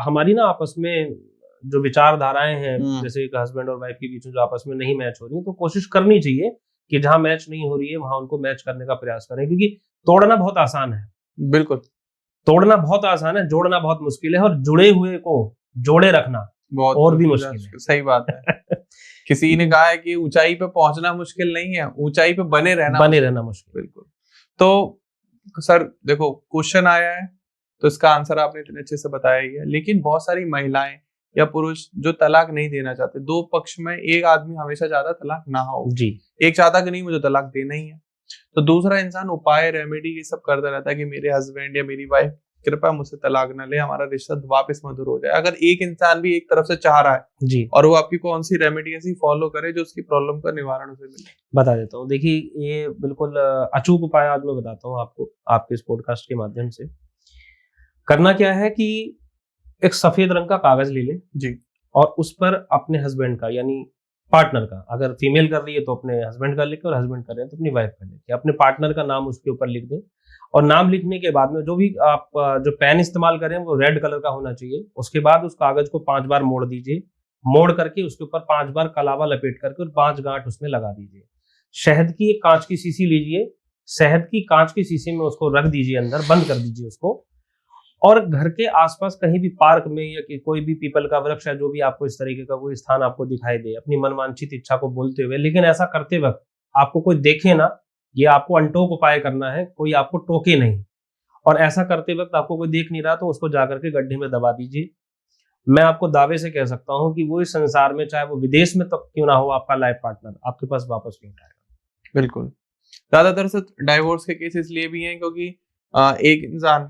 हमारी ना आपस में जो विचारधाराएं हैं, जैसे एक हस्बैंड और वाइफ के बीच में जो आपस में नहीं मैच हो रही है, तो कोशिश करनी चाहिए कि जहां मैच नहीं हो रही है वहां उनको मैच करने का प्रयास करें, क्योंकि तोड़ना बहुत आसान है, बिल्कुल तोड़ना बहुत आसान है, जोड़ना बहुत मुश्किल है, और जुड़े हुए को जोड़े रखना बहुत और भी मुश्किल है। सही बात है। किसी ने कहा है कि ऊंचाई पे पहुंचना मुश्किल नहीं है, ऊंचाई पे बने रहना मुश्किल। बिल्कुल। तो सर देखो, क्वेश्चन आया है तो इसका आंसर आपने इतने अच्छे से बताया ही है, लेकिन बहुत सारी महिलाएं या पुरुष जो तलाक नहीं देना चाहते, दो पक्ष में एक आदमी हमेशा चाहता तलाक ना हो जी, एक चाहता कि नहीं मुझे तलाक देना ही है, तो दूसरा इंसान उपाय रेमेडी ये सब करता रहता है कि मेरे हस्बैंड या मेरी वाइफ कृपया मुझसे तलाक ना ले, हमारा रिश्ता वापस मधुर हो जाए। अगर एक इंसान भी एक तरफ से चाह रहा है जी, और वो आपकी कौन सी रेमेडी ऐसी फॉलो करे जो उसकी प्रॉब्लम का निवारण उसे मिले? बता देता हूँ। देखिए, ये बिल्कुल अचूक उपाय आज मैं बताता हूँ आपको, आपके इस पॉडकास्ट के माध्यम से। करना क्या है कि एक सफेद रंग का कागज ले लें जी, और उस पर अपने हस्बैंड का, यानी पार्टनर का, अगर फीमेल कर रही है तो अपने हस्बैंड का लिखे, और हस्बैंड कर रहे हैं तो अपनी वाइफ का लिखे, अपने पार्टनर का नाम उसके ऊपर लिख दें। और नाम लिखने के बाद में जो भी आप जो पेन इस्तेमाल करें वो रेड कलर का होना चाहिए। उसके बाद उस कागज को 5 बार मोड़ दीजिए, मोड़ करके उसके ऊपर 5 बार कलावा लपेट करके और 5 गांठ उसमें लगा दीजिए। शहद की एक कांच की शीशी लीजिए, शहद की कांच की शीशी में उसको रख दीजिए, अंदर बंद कर दीजिए उसको, और घर के आसपास कहीं भी पार्क में या कि कोई भी पीपल का वृक्ष है, जो भी आपको इस तरीके का कोई स्थान आपको दिखाई दे, अपनी मनवांछित इच्छा को बोलते हुए, लेकिन ऐसा करते वक्त आपको कोई देखे ना, ये आपको अनटोक उपाय करना है, कोई आपको टोके नहीं। और ऐसा करते वक्त आपको कोई देख नहीं रहा तो उसको जाकर के गड्ढे में दबा दीजिए। मैं आपको दावे से कह सकता हूं कि वो इस संसार में, चाहे वो विदेश में तक क्यों ना हो, आपका लाइफ पार्टनर आपके पास वापस लौट आएगा। बिल्कुल। ज्यादातर से डाइवोर्स के केस इसलिए भी हैं क्योंकि एक इंसान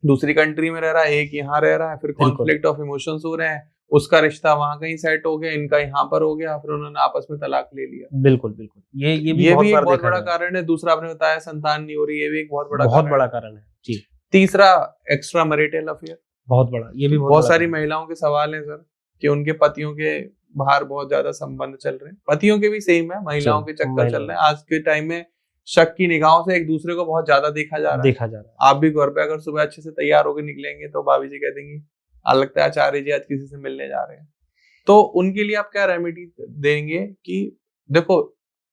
दूसरी कंट्री में रह रहा है, एक यहाँ रह रहा है, फिर कॉन्फ्लिक्ट ऑफ इमोशंस हो रहे हैं, उसका रिश्ता वहां कहीं सेट हो गया, इनका यहाँ पर हो गया, फिर उन्होंने आपस में तलाक ले लिया। बिल्कुल बिल्कुल, ये भी ये बहुत भी बार एक बहुत देखा बड़ा गया है। कारण है। दूसरा आपने बताया संतान नहीं हो रही, ये भी एक बहुत बड़ा कारण है जी। तीसरा एक्स्ट्रा मैरिटल अफेयर, बहुत बड़ा, ये भी बहुत सारी कारण है। महिलाओं के सवाल हैं सर कि उनके पतियों के बाहर बहुत ज्यादा संबंध चल रहे हैं, पतियों के भी सेम है, महिलाओं के चक्कर चल रहे हैं। आज के टाइम में शक की निगाहों से एक दूसरे को बहुत ज्यादा देखा जा रहा है। आप भी घर पे अगर सुबह अच्छे से तैयार होकर निकलेंगे तो भाभी जी कह देंगी लगता है आचार्य जी आज किसी से मिलने जा रहे हैं। तो उनके लिए आप क्या रेमेडी देंगे? कि देखो,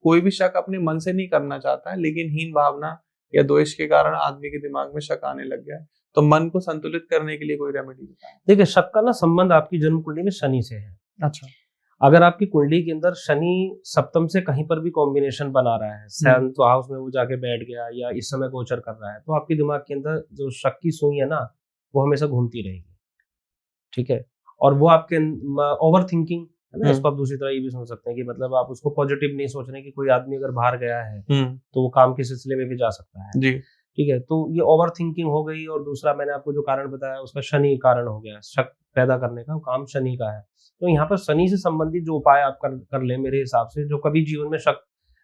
कोई भी शक अपने मन से नहीं करना चाहता है, लेकिन हीन भावना या द्वेष के कारण आदमी के दिमाग में शक आने लग गया है, तो मन को संतुलित करने के लिए कोई रेमेडी बताएं। देखिए, शक का ना संबंध आपकी जन्म कुंडली में शनि से है। अच्छा, अगर आपकी कुंडली के अंदर शनि सप्तम से कहीं पर भी कॉम्बिनेशन बना रहा है, 7th हाउस में वो जाके बैठ गया या इस समय गोचर कर रहा है, तो आपके दिमाग के अंदर जो शक की सुई है ना, वो हमेशा घूमती रहेगी। ठीक है, और वो आपके ओवर थिंकिंग है ना, इसको आप दूसरी तरह ये भी सोच सकते हैं कि मतलब आप उसको पॉजिटिव नहीं सोच रहे कि कोई आदमी अगर बाहर गया है तो वो काम के सिलसिले में भी जा सकता है जी। ठीक है, तो ये ओवर थिंकिंग हो गई। और दूसरा मैंने आपको जो कारण बताया उसका शनि कारण हो गया, शक पैदा करने का काम शनि का है। तो यहाँ पर शनि से संबंधित जो उपाय आप कर ले मेरे हिसाब से, जो कभी जीवन में शक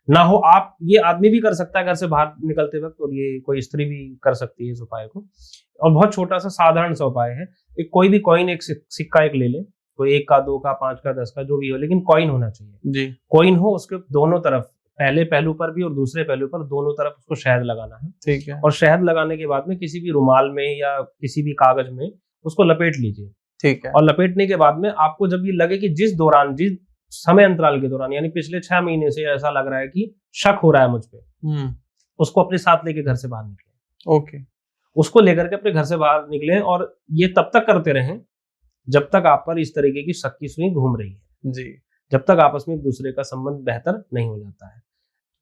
ना हो, आप ये आदमी भी कर सकता है घर से बाहर निकलते वक्त, और ये कोई स्त्री भी कर सकती है इस उपाय को। और बहुत छोटा सा साधारण सा उपाय है, एक कोई भी कॉइन, एक सिक्का एक ले ले, कोई 1 का 2 का 5 का 10 का जो भी हो, लेकिन कॉइन होना चाहिए जी। कॉइन हो, उसके दोनों तरफ, पहले पहलू पर भी और दूसरे पहलू पर, दोनों तरफ उसको शहद लगाना है। ठीक है। और शहद लगाने के बाद में किसी भी रुमाल में या किसी भी कागज में उसको लपेट लीजिए। ठीक है। और लपेटने के बाद में आपको जब ये लगे कि जिस समय अंतराल के दौरान, यानी पिछले 6 महीने से ऐसा लग रहा है कि शक हो रहा है मुझ पे, उसको अपने साथ लेके घर से बाहर निकले। ओके। उसको लेकर के अपने घर से बाहर निकले, और ये तब तक करते रहें जब तक आप पर इस तरीके की शक की सुई घूम रही है जी, जब तक आपस में एक दूसरे का संबंध बेहतर नहीं हो जाता है।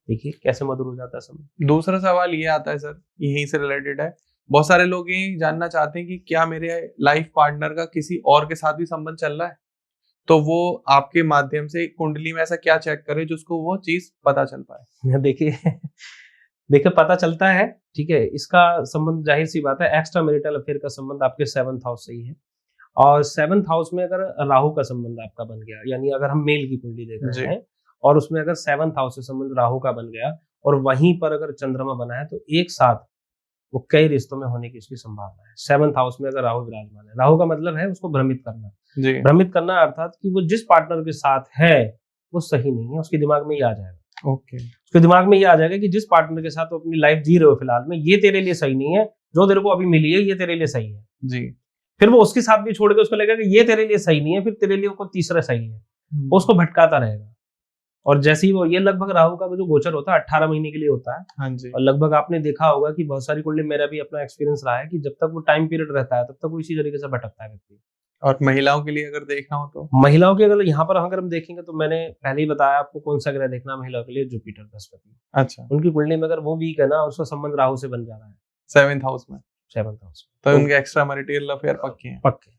देखिए कैसे मधुर हो जाता है संबंध। दूसरा सवाल ये आता है सर, यहीं से रिलेटेड है, बहुत सारे लोग ये जानना चाहते हैं कि क्या मेरे लाइफ पार्टनर का किसी और के साथ भी संबंध चल रहा है, तो वो आपके माध्यम से कुंडली में ऐसा क्या चेक करे जिसको वो चीज पता चल पाए? देखिए पता चलता है, ठीक है, इसका संबंध जाहिर सी बात है एक्स्ट्रा मैरिटल अफेयर का संबंध आपके 7th हाउस से ही है। और 7th हाउस में अगर राहु का संबंध आपका बन गया, यानी अगर हम मेल की कुंडली देख रहे हैं और उसमें अगर 7th हाउस से संबंध राहु का बन गया और वहीं पर अगर चंद्रमा बना है, तो एक साथ वो कई रिश्तों में होने की उसकी संभावना है। 7th हाउस में अगर राहु विराजमान है, राहु का मतलब है उसको भ्रमित करना। भ्रमित करना अर्थात कि वो जिस पार्टनर के साथ है वो सही नहीं है, उसके दिमाग में ये आ जाएगा। ओके। उसके दिमाग में ये आ जाएगा कि जिस पार्टनर के साथ वो अपनी लाइफ जी रहे हो फिलहाल में, ये तेरे लिए सही नहीं है, जो तेरे को अभी मिली है ये तेरे लिए सही है जी। फिर वो उसके साथ भी छोड़ के उसको लगेगा कि ये तेरे लिए सही नहीं है, फिर तेरे लिए कोई तीसरा सही है, वो उसको भटकाता रहेगा। और जैसे ही वो ये लगभग राहु का जो गोचर होता है 18 महीने के लिए होता है। हाँ जी। और लगभग आपने देखा होगा कि बहुत सारी कुंडली, मेरा भी अपना एक्सपीरियंस रहा है कि जब तक वो टाइम पीरियड रहता है तब तक वो इसी तरीके से भटकता है व्यक्ति। और महिलाओं के लिए अगर देखना हो तो महिलाओं की अगर यहाँ पर अगर हम देखेंगे तो मैंने पहले ही बताया आपको कौन सा ग्रह देखना महिलाओं के लिए, जुपिटर बृहस्पति। अच्छा, उनकी कुंडली में अगर वो वीक है ना, उसका संबंध राहु से बन जा रहा है 7th हाउस में, 7th हाउस में, तो उनके एक्स्ट्रा मैरिटल अफेयर पक्के हैं। पक्के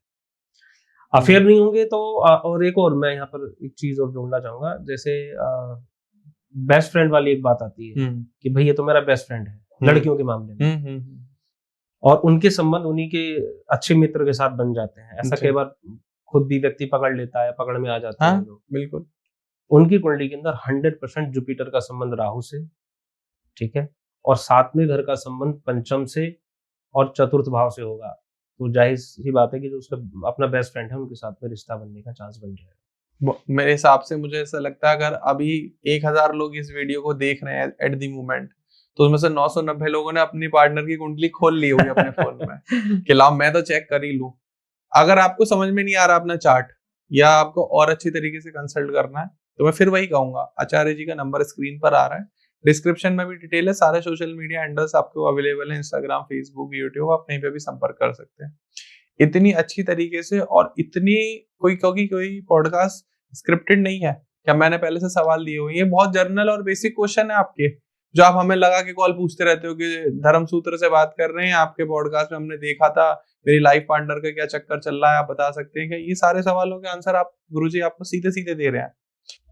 अफेयर नहीं होंगे तो और एक और मैं यहाँ पर एक चीज और जोड़ना चाहूंगा, जैसे बेस्ट फ्रेंड वाली एक बात आती है कि भाई ये तो मेरा बेस्ट फ्रेंड है, लड़कियों के मामले में, और उनके संबंध उन्हीं के अच्छे मित्र के साथ बन जाते हैं। ऐसा कई बार खुद भी व्यक्ति पकड़ लेता है, पकड़ में आ जाते हैं लोग। बिल्कुल। उनकी कुंडली के अंदर 100% जुपिटर का संबंध राहु से, ठीक है, और 7वें घर का संबंध पंचम से और चतुर्थ भाव से होगा, तो जाहिर सी बात है कि जो उसका अपना बेस्ट फ्रेंड है उनके साथ में रिश्ता बनने का चांस बन जाएगा। मेरे हिसाब से मुझे ऐसा लगता है अगर अभी 1000 लोग इस वीडियो को देख रहे हैं एट द मोमेंट, तो उसमें से 990 लोगों ने अपनी पार्टनर की कुंडली खोल ली होगी अपने फोन में कि लाओ मैं तो चेक कर ही लूं। अगर आपको समझ में नहीं आ रहा अपना चार्ट, या आपको और अच्छी तरीके से कंसल्ट करना है, तो मैं फिर वही कहूंगा, आचार्य जी का नंबर स्क्रीन पर आ रहा है, डिस्क्रिप्शन में भी डिटेल है, सारे सोशल मीडिया हैंडल्स आपको अवेलेबल है, इंस्टाग्राम, फेसबुक, यूट्यूब, आप कहीं पे भी संपर्क कर सकते हैं। इतनी अच्छी तरीके से और इतनी कोई पॉडकास्ट स्क्रिप्टेड नहीं है क्या मैंने पहले से सवाल दिए हुए, ये बहुत जर्नल और बेसिक क्वेश्चन है आपके, जो आप हमें लगा के कॉल पूछते रहते हो कि धर्मसूत्र से बात कर रहे हैं, आपके पॉडकास्ट में हमने देखा था मेरी लाइफ पार्टनर का क्या चक्कर चल रहा है, आप बता सकते हैं क्या? ये सारे सवालों के आंसर आप गुरुजी आपको सीधे सीधे दे रहे हैं।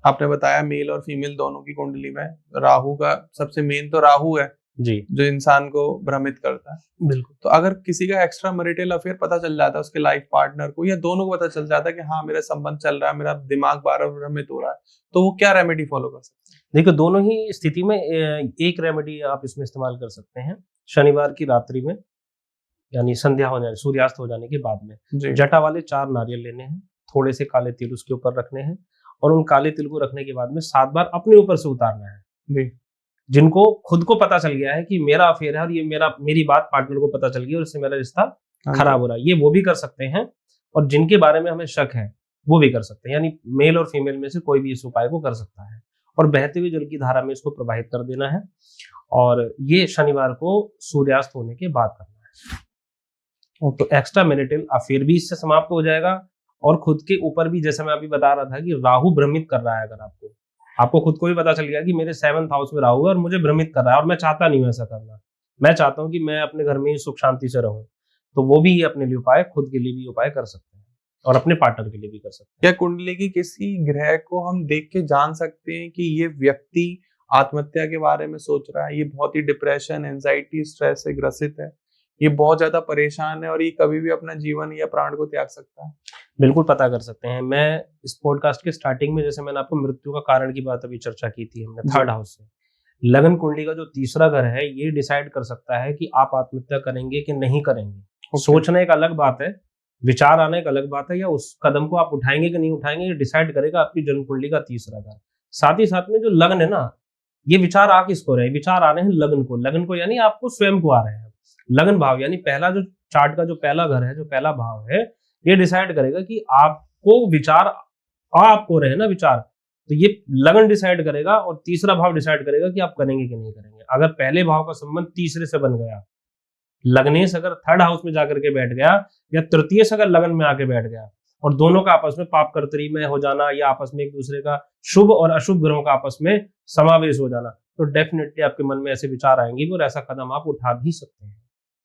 आपने बताया मेल और फीमेल दोनों की कुंडली में राहु का सबसे मेन तो राहु है जी, जो इंसान को भ्रमित करता है। बिल्कुल। तो अगर किसी का एक्स्ट्रा मैरिटल अफेयर पता चल जाता है उसके लाइफ पार्टनर को, या दोनों को पता चल जाता है कि हाँ मेरा संबंध चल रहा है, मेरा दिमाग बार बार भ्रमित हो रहा है, तो वो क्या रेमेडी फॉलो कर सकते हैं? देखो, दोनों ही स्थिति में एक रेमेडी आप इसमें इस्तेमाल कर सकते हैं। शनिवार की रात्रि में, यानी संध्या हो जाने, सूर्यास्त हो जाने के बाद में, जटा वाले 4 नारियल लेने हैं, थोड़े से काले तिल उसके ऊपर रखने हैं, और उन काले तिल को रखने के बाद में 7 बार अपने ऊपर से उतारना है जी। जिनको खुद को पता चल गया है कि मेरा अफेयर है और ये मेरी बात पार्टनर को पता चल गई और इससे मेरा रिश्ता खराब हो रहा है, ये वो भी कर सकते हैं। और जिनके बारे में हमें शक है वो भी कर सकते हैं, यानी मेल और फीमेल में से कोई भी इस उपाय को कर सकता है, और बहते हुए जल की धारा में इसको प्रवाहित कर देना है, और ये शनिवार को सूर्यास्त होने के बाद करना है। तो एक्स्ट्रा मैरिटल अफेयर भी इससे समाप्त हो जाएगा, और खुद के ऊपर भी, जैसे मैं अभी बता रहा था कि राहु भ्रमित कर रहा है, अगर आपको खुद को भी पता चल गया कि मेरे 7th हाउस में राहु है और मुझे भ्रमित कर रहा है और मैं चाहता नहीं हूं ऐसा करना, मैं चाहता हूं कि मैं अपने घर में ही सुख शांति से रहूं, तो वो भी अपने लिए उपाय, खुद के लिए भी उपाय कर सकते हैं और अपने पार्टनर के लिए भी कर सकते हैं। क्या कुंडली की किसी ग्रह को हम देख के जान सकते हैं कि ये व्यक्ति आत्महत्या के बारे में सोच रहा है, ये बहुत ही डिप्रेशन, एंजाइटी, स्ट्रेस से ग्रसित है, ये बहुत ज्यादा परेशान है और ये कभी भी अपना जीवन या प्राण को त्याग सकता है? बिल्कुल पता कर सकते हैं। मैं इस पॉडकास्ट के स्टार्टिंग में, जैसे मैंने आपको मृत्यु का कारण की बात अभी चर्चा की थी हमने, 3rd हाउस से, लगन कुंडली का जो तीसरा घर है ये डिसाइड कर सकता है कि आप आत्महत्या करेंगे कि नहीं करेंगे। सोचना एक अलग बात है, विचार आना एक अलग बात है, या उस कदम को आप उठाएंगे कि नहीं उठाएंगे ये डिसाइड करेगा आपकी जन्म कुंडली का तीसरा घर। साथ ही साथ में जो लगन है ना, ये विचार आ किसको रहे, विचार आ रहे हैं लगन को, यानी आपको स्वयं को आ रहे हैं। लगन भाव यानी पहला जो चार्ट का जो पहला घर है, जो पहला भाव है, ये डिसाइड करेगा कि आपको विचार आपको रहे ना विचार, तो ये लगन डिसाइड करेगा, और तीसरा भाव डिसाइड करेगा कि आप करेंगे कि नहीं करेंगे। अगर पहले भाव का संबंध तीसरे से बन गया, लग्नेश अगर 3rd हाउस में जाकर के बैठ गया, या तृतीय से अगर लगन में आके बैठ गया, और दोनों का आपस में पाप कर्तरी में हो जाना, या आपस में एक दूसरे का शुभ और अशुभ ग्रहों का आपस में समावेश हो जाना, तो डेफिनेटली आपके मन में ऐसे विचार आएंगे और ऐसा कदम आप उठा भी सकते हैं।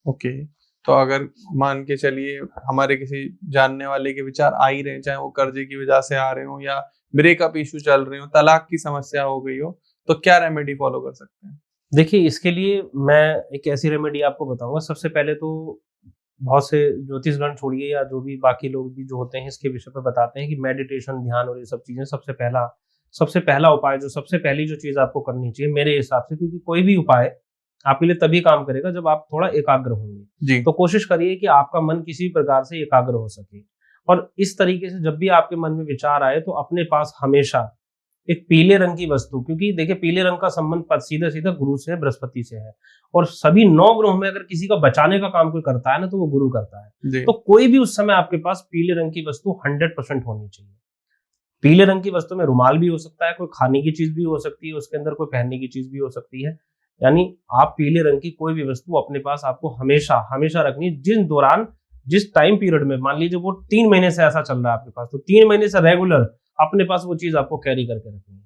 ओके, तो अगर मान के चलिए हमारे किसी जानने वाले के विचार आ ही रहे हैं, चाहे वो कर्जे की वजह से आ रहे हो या ब्रेकअप इशू चल रहे हो, तलाक की समस्या हो गई हो, तो क्या रेमेडी फॉलो कर सकते हैं? देखिए, इसके लिए मैं एक ऐसी रेमेडी आपको बताऊंगा। सबसे पहले तो बहुत से ज्योतिषगण छोड़िए या जो भी बाकी लोग भी जो होते हैं इसके विषय पर बताते हैं कि मेडिटेशन, ध्यान और ये सब चीजें सबसे पहला उपाय, जो सबसे पहली जो चीज आपको करनी चाहिए मेरे हिसाब से, क्योंकि कोई भी उपाय आपके लिए तभी काम करेगा जब आप थोड़ा एकाग्र होंगे। तो कोशिश करिए कि आपका मन किसी प्रकार से एकाग्र हो सके, और इस तरीके से जब भी आपके मन में विचार आए तो अपने पास हमेशा एक पीले रंग की वस्तु, क्योंकि देखिए पीले रंग का संबंध सीधा सीधा गुरु से है, बृहस्पति से है, और सभी 9 ग्रहों में अगर किसी का बचाने का काम कोई करता है ना, तो वो गुरु करता है। तो कोई भी उस समय आपके पास पीले रंग की वस्तु 100% होनी चाहिए। पीले रंग की वस्तु में रुमाल भी हो सकता है, कोई खाने की चीज भी हो सकती है, उसके अंदर कोई पहनने की चीज भी हो सकती है। यानी आप पीले रंग की कोई भी वस्तु अपने पास आपको हमेशा हमेशा रखनी है। जिस टाइम पीरियड में, मान लीजिए वो 3 महीने से ऐसा चल रहा है आपके पास, तो 3 महीने से रेगुलर अपने पास वो चीज आपको कैरी करके रखनी है,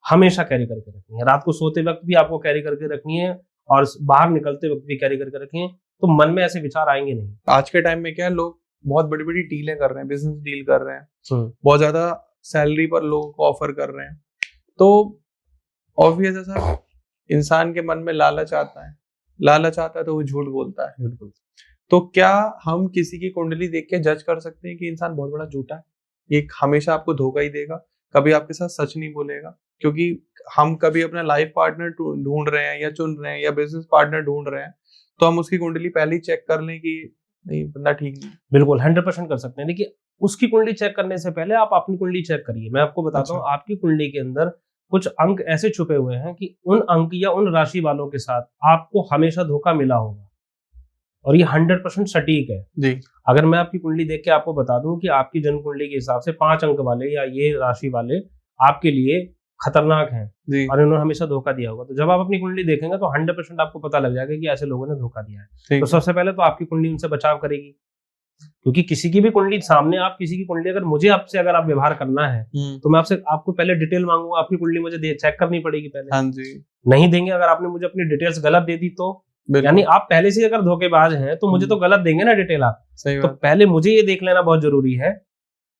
हमेशा कैरी करके रखनी है। रात को सोते वक्त भी आपको कैरी करके रखनी है और बाहर निकलते वक्त भी कैरी करके रखनी है, तो मन में ऐसे विचार आएंगे नहीं। आज के टाइम में क्या है, लोग बहुत बड़ी बड़ी डीलें कर रहे हैं, बिजनेस डील कर रहे हैं, बहुत ज्यादा सैलरी पर लोगों को ऑफर कर रहे हैं, तो ऑब्वियस है सर, इंसान के मन में लालच आता है तो वो झूठ बोलता है। बिल्कुल। तो क्या हम किसी की कुंडली देख के जज कर सकते हैं कि इंसान बहुत बड़ा झूठा है, ये हमेशा आपको धोखा ही देगा, कभी आपके साथ सच नहीं बोलेगा? क्योंकि हम कभी अपना लाइफ पार्टनर ढूंढ रहे हैं या चुन रहे हैं या बिजनेस पार्टनर ढूंढ रहे हैं, तो हम उसकी कुंडली पहले ही चेक कर लें कि नहीं, बंदा ठीक नहीं। बिल्कुल 100% कर सकते हैं। देखिए, उसकी कुंडली चेक करने से पहले आप अपनी कुंडली चेक करिए। मैं आपको बताता हूँ, आपकी कुंडली के अंदर कुछ अंक ऐसे छुपे हुए हैं कि उन अंक या उन राशि वालों के साथ आपको हमेशा धोखा मिला होगा, और ये 100% सटीक है जी। अगर मैं आपकी कुंडली देख के आपको बता दूं कि आपकी जन्म कुंडली के हिसाब से 5 अंक वाले या ये राशि वाले आपके लिए खतरनाक हैं जी। और इन्होंने हमेशा धोखा दिया होगा, तो जब आप अपनी कुंडली देखेंगे तो 100% आपको पता लग जाएगा कि ऐसे लोगों ने धोखा दिया है। तो सबसे पहले तो आपकी कुंडली उनसे बचाव करेगी, क्योंकि किसी की भी कुंडली सामने, आप किसी की कुंडली अगर मुझे आपसे अगर आप व्यवहार करना है तो मैं आपको पहले डिटेल मांगूंगा, आपकी कुंडली मुझे चेक करनी पड़ेगी पहले। हाँ जी। नहीं देंगे, अगर आपने मुझे अपनी डिटेल्स गलत दे दी तो यानी आप पहले से अगर धोखेबाज हैं तो मुझे तो गलत देंगे ना डिटेल आप। तो पहले मुझे ये देख लेना बहुत जरूरी है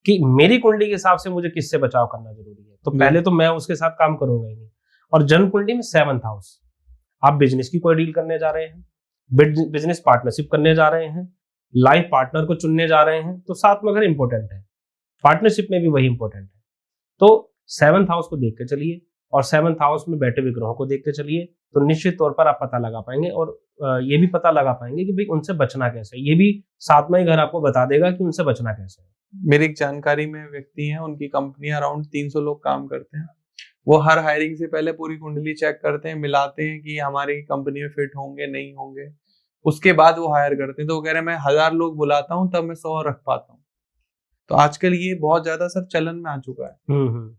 कि मेरी कुंडली के हिसाब से मुझे किससे बचाव करना जरूरी है, तो पहले तो मैं उसके साथ काम करूंगा ही नहीं। और जन्म कुंडली में 7th हाउस, आप बिजनेस की कोई डील करने जा रहे हैं, बिजनेस पार्टनरशिप करने जा रहे हैं, लाइफ पार्टनर को चुनने जा रहे हैं, तो 7वां घर इंपॉर्टेंट है, पार्टनरशिप में भी वही इंपॉर्टेंट है। तो 7th हाउस को देख के चलिए और 7th हाउस में बैठे हुए ग्रहों को देखते चलिए, तो निश्चित तौर पर आप पता लगा पाएंगे और ये भी पता लगा पाएंगे कि भाई उनसे बचना कैसे है। ये भी 7वां ही घर आपको बता देगा कि उनसे बचना कैसे है। मेरी एक जानकारी में व्यक्ति हैं, उनकी कंपनी अराउंड 300 लोग काम करते हैं। वो हर हायरिंग से पहले पूरी कुंडली चेक करते हैं, मिलाते हैं कि हमारी कंपनी में फिट होंगे नहीं होंगे, उसके बाद वो हायर करते हैं। तो वो कह रहे हैं मैं 1000 लोग बुलाता हूँ तब मैं 100 रख पाता हूँ। तो आजकल ये बहुत ज्यादा सर चलन में आ चुका है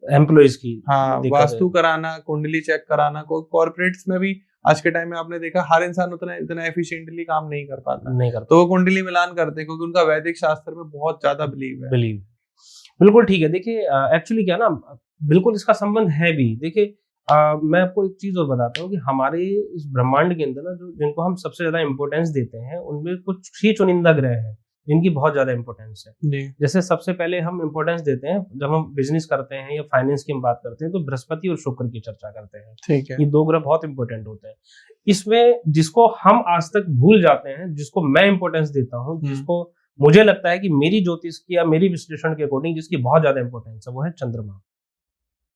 एम्प्लॉइज की। हाँ, वास्तु कराना, कुंडली चेक कराना। कॉर्पोरेट्स में भी आज के टाइम में आपने देखा हर इंसान इतना एफिशिएंटली काम नहीं कर पाता, तो वो कुंडली मिलान करते हैं क्योंकि उनका वैदिक शास्त्र में बहुत ज्यादा बिलीव है। बिल्कुल ठीक है। देखिए एक्चुअली क्या ना, बिल्कुल इसका संबंध है भी। देखिए मैं आपको एक चीज और बताता हूँ कि हमारे इस ब्रह्मांड के अंदर ना, जो जिनको हम सबसे ज्यादा इंपॉर्टेंस देते हैं उनमें कुछ ही चुनिंदा ग्रह हैं जिनकी बहुत ज्यादा इंपॉर्टेंस है। जैसे सबसे पहले हम इंपॉर्टेंस देते हैं जब हम बिजनेस करते हैं या फाइनेंस की हम बात करते हैं, तो बृहस्पति और शुक्र की चर्चा करते हैं। ठीक है। ये 2 ग्रह बहुत इंपॉर्टेंट होते हैं। इसमें जिसको हम आज तक भूल जाते हैं, जिसको मैं इंपॉर्टेंस देता हूँ, जिसको मुझे लगता है कि मेरी ज्योतिष की या मेरी विश्लेषण के अकॉर्डिंग जिसकी बहुत ज्यादा इंपॉर्टेंस है, वो है चंद्रमा।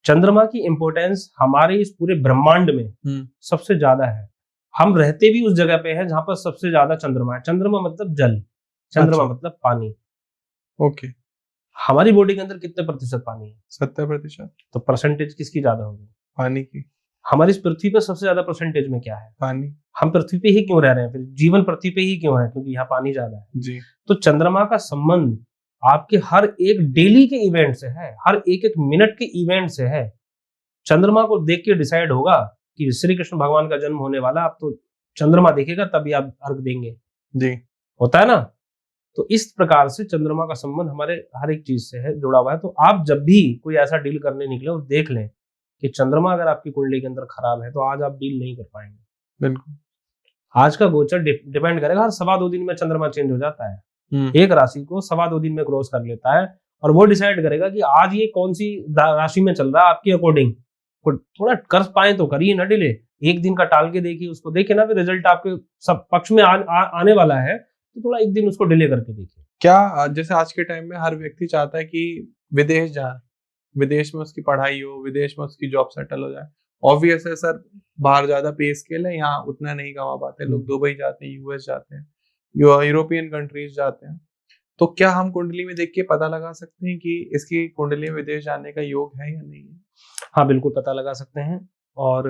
चंद्रमा की इंपॉर्टेंस हमारे इस पूरे ब्रह्मांड में सबसे ज्यादा है। हम रहते भी उस जगह पे हैं जहां पर सबसे ज्यादा चंद्रमा है। चंद्रमा मतलब जल, चंद्रमा मतलब पानी। ओके। हमारी बॉडी के अंदर कितने प्रतिशत पानी है? 70%। तो परसेंटेज किसकी ज्यादा होगी? पानी की। हमारी इस पृथ्वी पर सबसे ज्यादा परसेंटेज में क्या है? पानी। हम पृथ्वी पे ही क्यों रह रहे हैं? फिर जीवन पृथ्वी पे ही क्यों है? क्योंकि यहाँ पानी ज्यादा है जी। तो चंद्रमा का संबंध आपके हर एक डेली के इवेंट से है, हर एक मिनट के इवेंट से है। चंद्रमा को देख के डिसाइड होगा कि श्री कृष्ण भगवान का जन्म होने वाला, आप तो चंद्रमा देखेगा तभी आप अर्घ देंगे जी। होता है ना। तो इस प्रकार से चंद्रमा का संबंध हमारे हर एक चीज से है, जुड़ा हुआ है। तो आप जब भी कोई ऐसा डील करने निकले और देख लें कि चंद्रमा अगर आपकी कुंडली के अंदर खराब है, तो आज आप डील नहीं कर पाएंगे। बिल्कुल। आज का गोचर डिपेंड करेगा, हर 2.25 दिन में चंद्रमा चेंज हो जाता है। एक राशि को 2.25 दिन में क्रॉस कर लेता है और वो डिसाइड करेगा कि आज ये कौन सी राशि में चल रहा है आपके अकॉर्डिंग। थोड़ा कर पाए तो करिए ना डिले, एक दिन का टाल के देखिए, उसको देखिए ना, फिर रिजल्ट आपके सब पक्ष में आने वाला है, तो थोड़ा एक दिन उसको डिले करके देखिए। क्या जैसे आज के टाइम में हर व्यक्ति चाहता है कि विदेश जाए, विदेश में उसकी पढ़ाई हो, विदेश में उसकी जॉब सेटल हो जाए। ऑब्वियस है सर, बाहर ज्यादा पे स्केल है, यहाँ उतना नहीं कमा पाते लोग। दुबई जाते हैं, यूएस जाते हैं, यूरोपियन कंट्रीज जाते हैं। तो क्या हम कुंडली में देख के पता लगा सकते हैं कि इसकी कुंडली में विदेश जाने का योग है या नहीं है? हाँ, बिल्कुल पता लगा सकते हैं। और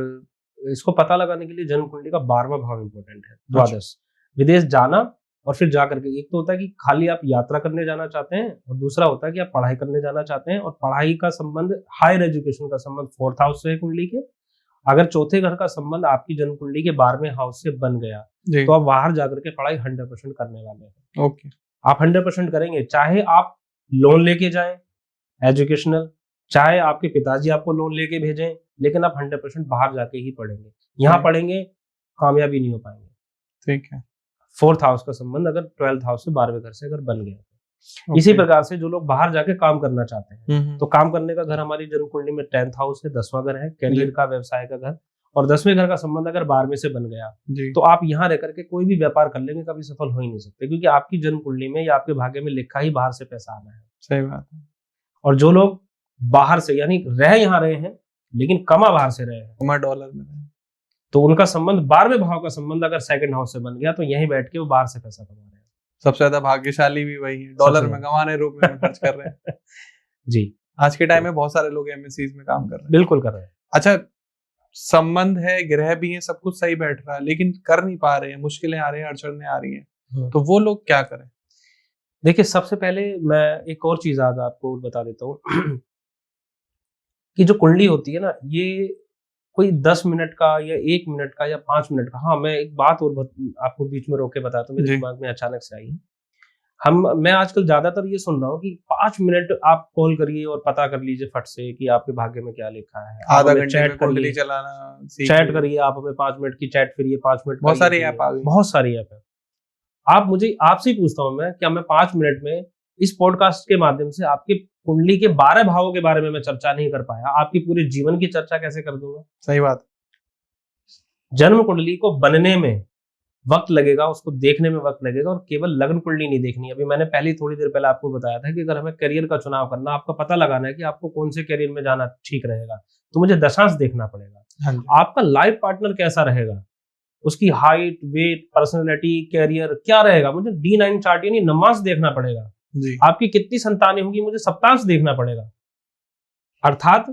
इसको पता लगाने के लिए जन्म कुंडली का 12वां भाव इंपॉर्टेंट है, द्वादश। विदेश जाना और फिर जा करके एक तो होता है कि खाली आप यात्रा करने जाना चाहते हैं और दूसरा होता है कि आप पढ़ाई करने जाना चाहते हैं, और पढ़ाई का संबंध हायर एजुकेशन का संबंध 4th हाउस से है कुंडली के। अगर चौथे घर का संबंध आपकी जन्म कुंडली के 12वें हाउस से बन गया जी तो आप बाहर जाकर के पढ़ाई 100% करने वाले हैं। ओके आप 100% करेंगे, चाहे आप लोन लेके जाएं एजुकेशनल, चाहे आपके पिताजी आपको लोन लेके भेजें, लेकिन आप 100% बाहर जाके ही पढ़ेंगे। यहाँ पढ़ेंगे कामयाबी नहीं हो पाएंगे। ठीक है 4th हाउस का संबंध अगर 12th हाउस से 12वें घर से अगर बन गया तो ओके। इसी प्रकार से जो लोग बाहर जाके काम करना चाहते हैं, हम्म, तो काम करने का घर हमारी जन्म कुंडली में 10th हाउस है, 10वां घर है, करियर जी। का, व्यवसाय का घर, और 10वें घर का संबंध अगर 12वें से बन गया जी तो आप यहाँ रह करके कोई भी व्यापार कर लेंगे, कभी सफल हो ही नहीं सकते, क्योंकि आपकी जन्म कुंडली में या आपके भाग्य में लिखा ही बाहर से पैसा आना है। सही बात है। और जो लोग बाहर से यानी रह यहाँ रहे हैं लेकिन कमा बाहर से रहे हैं, कमा डॉलर में है। तो उनका संबंध 12वें भाव का संबंध अगर 2nd हाउस से बन गया तो यहीं बैठ के वो बाहर से पैसा कमा रहे हैं। सबसे ज्यादा भाग्यशाली भी वही है, डॉलर सबसे में ज्यादा। कमाने रूप में खर्च कर रहे हैं। जी आज के टाइम में बहुत सारे लोग एमएससीज में काम कर रहे हैं। बिल्कुल कर रहे हैं। अच्छा, संबंध है, ग्रह भी है, सब कुछ सही बैठ रहा है, लेकिन कर नहीं पा रहे हैं, मुश्किलें आ रही हैं, अड़चनें आ रही हैं, तो वो लोग क्या करें? देखिए, सबसे पहले मैं एक और चीज आज आपको बता देता हूँ कि जो कुंडली होती है ना, ये कोई 10 मिनट का या 1 मिनट का या 5 मिनट का, हाँ मैं एक बात और आपको बीच में रोक के बताता हूँ, मेरे जी। दिमाग में अचानक से आई है। मैं आजकल ज्यादातर ये सुन रहा हूँ कि 5 मिनट आप कॉल करिए और पता कर लीजिए फट से कि आपके भाग्य में क्या लिखा है। आप आधा हमें घंटे चैट में कुंडली करिए, चलाना सीख चैट लीजिए। करिए, आप हमें 5 मिनट की चैट करिए, 5 मिनट बहुत का ये सारी करिए। ऐप आ गई। बहुत सारी ऐप है। आप मुझे आपसे ही पूछता हूँ मैं, क्या मैं 5 मिनट में इस पॉडकास्ट के माध्यम से आपके कुंडली के 12 भावों के बारे में मैं चर्चा नहीं कर पाया, आपकी पूरे जीवन की चर्चा कैसे कर दूंगा? सही बात। जन्म कुंडली को बनने में वक्त लगेगा, उसको देखने में वक्त लगेगा, और केवल लग्न कुंडली नहीं देखनी। अभी मैंने थोड़ी देर पहले आपको बताया था कि अगर हमें करियर का चुनाव करना, आपका पता लगाना है कि आपको कौन से करियर में जाना ठीक रहेगा, तो मुझे दशांश देखना पड़ेगा। हाँ जी। आपका लाइफ पार्टनर कैसा रहेगा, उसकी हाइट, वेट, पर्सनैलिटी, कैरियर क्या रहेगा, मुझे D9 चार्ट यानी नमाज देखना पड़ेगा। जी आपकी कितनी संतानें होंगी, मुझे सप्तांश देखना पड़ेगा। अर्थात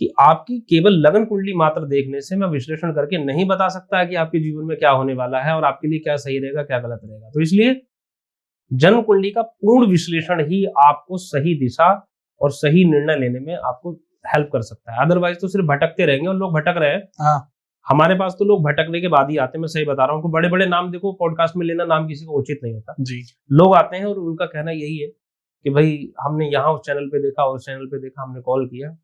कि आपकी केवल लगन कुंडली मात्र देखने से मैं विश्लेषण करके नहीं बता सकता कि आपके जीवन में क्या होने वाला है और आपके लिए क्या सही रहेगा, क्या गलत रहेगा। तो इसलिए जन्म कुंडली का पूर्ण विश्लेषण ही आपको सही दिशा और सही निर्णय लेने में आपको हेल्प कर सकता है। अदरवाइज तो सिर्फ भटकते रहेंगे, और लोग भटक रहे हैं। हाँ। हमारे पास तो लोग भटकने के बाद ही आते हैं, मैं सही बता रहा हूँ। बड़े बड़े नाम देखो, पॉडकास्ट में लेना नाम किसी को उचित नहीं होता। जी लोग आते हैं और उनका कहना यही है कि भाई हमने यहाँ उस चैनल पे देखा, उस चैनल पे देखा, हमने कॉल किया,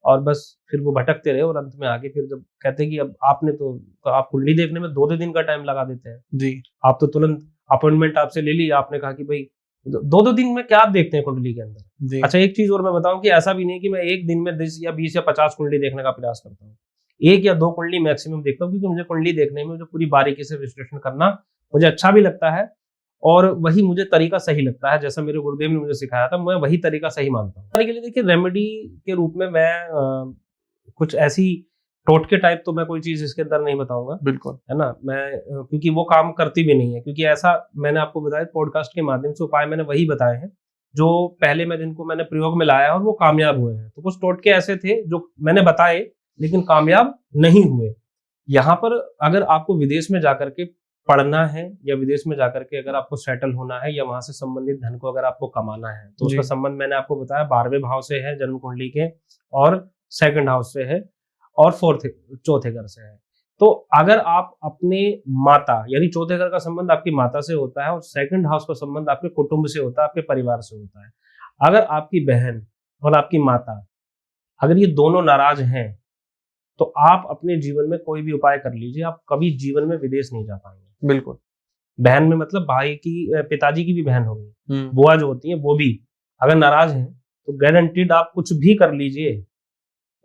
और बस फिर वो भटकते रहे, और अंत में आके फिर जब कहते हैं कि अब आपने तो आप कुंडली देखने में 2 दिन का टाइम लगा देते हैं। जी आप तो तुरंत अपॉइंटमेंट आपसे ले ली, आपने कहा कि भाई 2 दिन में क्या आप देखते हैं कुंडली के अंदर। जी अच्छा, एक चीज और मैं बताऊं कि ऐसा भी नहीं कि मैं एक दिन में 10 या 20 या 50 कुंडली देखने का प्रयास करता हूँ। 1 या 2 कुंडली मैक्सिमम देखता हूँ, क्योंकि मुझे कुंडली देखने में मुझे पूरी बारीकी से विश्लेषण करना मुझे अच्छा भी लगता है, और वही मुझे तरीका सही लगता है। जैसा मेरे गुरुदेव ने मुझे सिखाया था, मैं वही तरीका सही मानता हूँ। के लिए देखिए, रेमेडी के रूप में मैं कुछ ऐसी टोटके टाइप तो मैं कोई चीज इसके अंदर नहीं बताऊंगा, बिल्कुल। है ना। मैं क्योंकि वो काम करती भी नहीं है, क्योंकि ऐसा मैंने आपको बताया पॉडकास्ट के माध्यम से उपाय मैंने वही बताए हैं जो पहले जिनको मैंने प्रयोग में लाया और वो कामयाब हुए हैं। तो कुछ टोटके ऐसे थे जो मैंने बताए लेकिन कामयाब नहीं हुए। यहाँ पर अगर आपको विदेश में जाकर के पढ़ना है, या विदेश में जाकर के अगर आपको सेटल होना है, या वहां से संबंधित धन को अगर आपको कमाना है, तो उसका संबंध मैंने आपको बताया 12वें भाव से है जन्म कुंडली के, और 2nd हाउस से है, और चौथे घर से है। तो अगर आप अपने माता यानी चौथे घर का संबंध आपकी माता से होता है, और 2nd हाउस का संबंध आपके कुटुंब से होता है, आपके परिवार से होता है। अगर आपकी बहन और आपकी माता अगर ये दोनों नाराज हैं, तो आप अपने जीवन में कोई भी उपाय कर लीजिए, आप कभी जीवन में विदेश नहीं जा पाएंगे। बिल्कुल। बहन में मतलब भाई की, पिताजी की भी बहन होगी, बुआ जो होती है वो भी अगर नाराज हैं, तो गारंटीड आप कुछ भी कर लीजिए,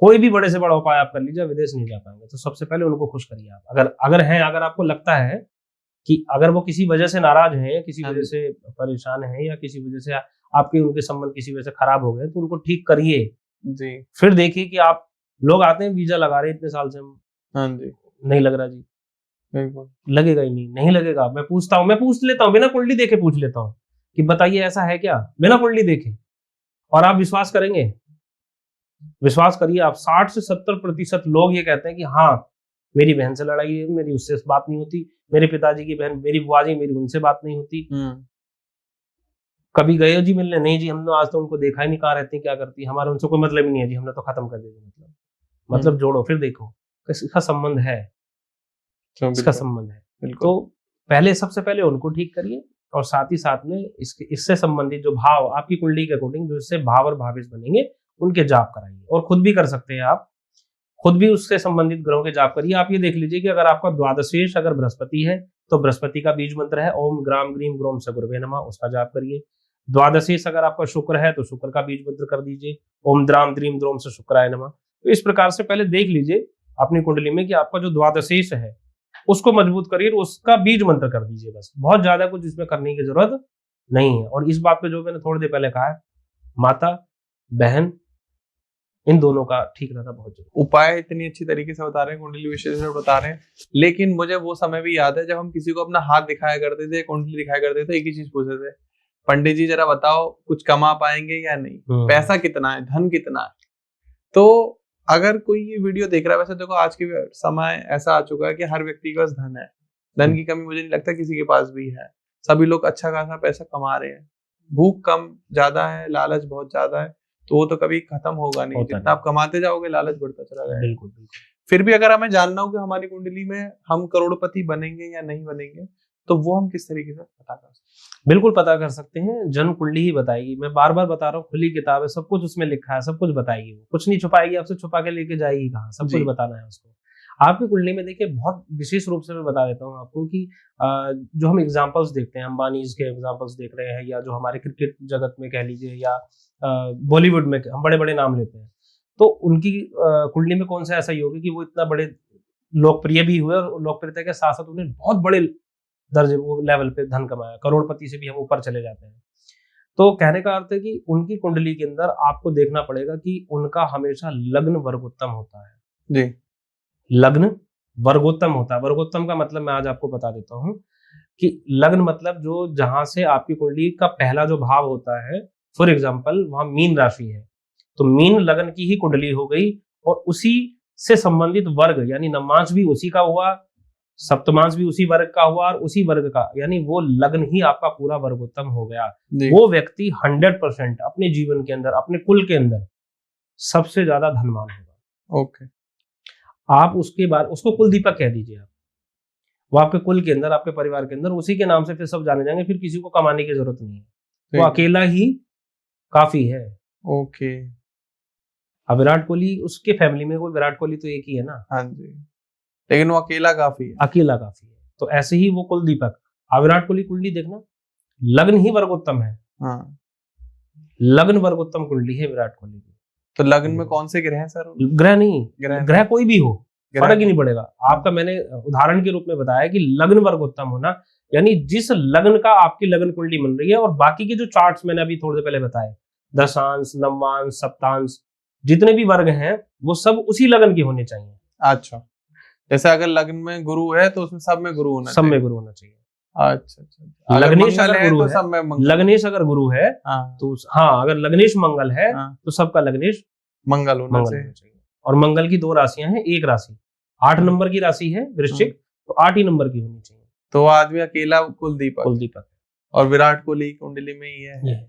कोई भी बड़े से बड़ा उपाय आप कर लीजिए, विदेश नहीं जा पाएंगे। तो सबसे पहले उनको खुश करिए आप। अगर आपको लगता है कि अगर वो किसी वजह से नाराज हैं, किसी वजह से परेशान हैं, या किसी वजह से आपके उनके संबंध किसी वजह से खराब हो गए, तो उनको ठीक करिए। जी। फिर देखिए कि आप लोग आते हैं, वीजा लगा रहे हैं इतने साल से हम, हाँ जी, नहीं लग रहा जी, बिल्कुल लगेगा ही नहीं लगेगा। मैं पूछ लेता हूँ, बिना कुंडली देखे पूछ लेता हूँ कि बताइए ऐसा है क्या, बिना कुंडली देखे, और आप विश्वास करेंगे, विश्वास करिए आप, 60 से 70% लोग ये कहते हैं कि हाँ मेरी बहन से लड़ाई है, मेरी उससे बात नहीं होती, मेरे पिताजी की बहन, मेरी बुआ जी, मेरी उनसे बात नहीं होती। कभी गए हो जी मिलने? नहीं जी, हमने आज तो उनको देखा ही नहीं, कहाँ रहती क्या करती, हमारा उनसे कोई मतलब ही नहीं है जी, हमने तो खत्म कर दिया। मतलब जोड़ो फिर देखो इसका संबंध है, इसका संबंध है। तो पहले सबसे पहले उनको ठीक करिए, और साथ ही साथ में इससे संबंधित जो भाव आपकी कुंडली के अकॉर्डिंग जो इससे भाव और भाविस बनेंगे उनके जाप कराइए। और खुद भी कर सकते हैं आप, खुद भी उससे संबंधित ग्रहों के जाप करिए। आप ये देख लीजिए कि अगर आपका द्वादशेश अगर बृहस्पति है तो बृहस्पति का बीज मंत्र है ओम ग्राम ग्रीम ग्रोम सगुरवे नमः, उसका जाप करिए। द्वादशेश अगर आपका शुक्र है तो शुक्र का बीज मंत्र कर दीजिए ओम द्राम द्रीम द्रोम से शुक्राय नमः। तो इस प्रकार से पहले देख लीजिए अपनी कुंडली में कि आपका जो द्वादशेश है उसको मजबूत करिए, उसका बीज मंत्र कर दीजिए। बस बहुत ज्यादा कुछ इसमें करने की जरूरत नहीं है। और इस बात पे जो मैंने थोड़ी देर पहले कहा है, माता बहन इन दोनों का ठीक रहना बहुत जरूरी। उपाय इतनी अच्छी तरीके से बता रहे हैं, कुंडली विश्लेषण बता रहे हैं, लेकिन मुझे वो समय भी याद है जब हम किसी को अपना हाथ दिखाया करते थे, कुंडली दिखाया करते थे, एक ही चीज पूछते थे, पंडित जी जरा बताओ कुछ कमा पाएंगे या नहीं, पैसा कितना है, धन कितना है। तो अगर कोई ये वीडियो देख रहा है, वैसे देखो आज के समय ऐसा आ चुका है कि हर व्यक्ति के पास धन है, धन की कमी मुझे नहीं लगता किसी के पास भी है, सभी लोग अच्छा खासा पैसा कमा रहे हैं, भूख कम ज्यादा है, लालच बहुत ज्यादा है, तो वो तो कभी खत्म होगा नहीं, जितना आप कमाते जाओगे लालच बढ़ता चला जाएगा। बिल्कुल। फिर भी अगर हमें जानना हो कि हमारी कुंडली में हम करोड़पति बनेंगे या नहीं बनेंगे, तो वो हम किस तरीके से पता कर सकते हैं? बिल्कुल पता कर सकते हैं, जन्म कुंडली ही बताएगी। मैं बार बार बता रहा हूँ, खुली किताब है, सब कुछ उसमें लिखा है, सब कुछ बताएगी। वो कुछ नहीं छुपाएगी आपसे, छुपा के लेके जाएगी कहाँ, सब कुछ बताना है उसको। आपकी कुंडली में देखिए बहुत विशेष रूप से मैं बता देता हूँ आपको कि जो हम एग्जाम्पल्स देखते हैं, अंबानीज के एग्जाम्पल्स देख रहे हैं, या जो हमारे क्रिकेट जगत में कह लीजिए, या बॉलीवुड में हम बड़े बड़े नाम लेते हैं, तो उनकी कुंडली में कौन सा ऐसा योग है कि वो इतना बड़े लोकप्रिय भी हुए, और लोकप्रियता के साथ साथ उन्हें बहुत बड़े दर्जे वो लेवल पे धन कमाया, करोड़पति से भी हम ऊपर चले जाते हैं। तो कहने का अर्थ है कि उनकी कुंडली के अंदर आपको देखना पड़ेगा कि उनका हमेशा लग्न वर्गोत्तम होता है जी। लग्न वर्गोत्तम होता है। वर्गोत्तम का मतलब मैं आज आपको बता देता हूं कि लग्न मतलब जो जहां से आपकी कुंडली का पहला जो भाव होता है, फॉर एग्जाम्पल वहां मीन राशि है, तो मीन लग्न की ही कुंडली हो गई, और उसी से संबंधित वर्ग यानी नवमांश भी उसी का हुआ, सप्तमांश भी उसी वर्ग का हुआ, और उसी वर्ग का यानी वो लग्न ही आपका पूरा वर्गोत्तम हो गया। वो व्यक्ति 100% अपने जीवन के अंदर, अपने कुल के अंदर सबसे ज्यादा धनवान होगा। ओके। आप उसके बाद उसको कुल दीपक कह दीजिए आप, वो आपके कुल के अंदर, आपके परिवार के अंदर उसी के नाम से फिर सब जाने जाएंगे, फिर किसी को कमाने की जरूरत नहीं है, वो अकेला ही काफी है। ओके। अब विराट कोहली, उसके फैमिली में कोई विराट कोहली तो एक ही है ना। हाँ जी, लेकिन वो अकेला काफी है। अकेला काफी है। तो ऐसे ही वो कुल दीपक, विराट कोहली कुंडली देखना, लग्न ही वर्गोत्तम है। हाँ, लग्न वर्गोत्तम कुंडली है विराट कोहली की। तो लग्न में कौन से ग्रह हैं सर? ग्रह नहीं, ग्रह कोई भी हो, फर्क ही नहीं पड़ेगा। आपका मैंने उदाहरण के रूप में बताया कि लग्न वर्गोत्तम होना, यानी जिस लग्न का आपकी लग्न कुंडली बन रही है, और बाकी के जो चार्ट्स मैंने अभी थोड़ी देर पहले बताए, दशांश, नवमांश, सप्तांश, जितने भी वर्ग हैं वो सब उसी लग्न के होने चाहिए। अच्छा, जैसे अगर लग्न में गुरु है तो उसमें सब में गुरु होना चाहिए। सब में गुरु होना चाहिए। अच्छा। लग्नेश अगर गुरु तो है, सब में मंगल। लग्नेश अगर गुरु है तो हाँ, अगर लग्नेश मंगल है तो सबका लग्नेश मंगल होना चाहिए। और मंगल की 2 राशियां हैं, एक राशि 8 नंबर की राशि है वृश्चिक, तो 8 ही नंबर की होनी चाहिए। तो आदमी अकेला कुलदीपक, और विराट कोहली कुंडली में ही है।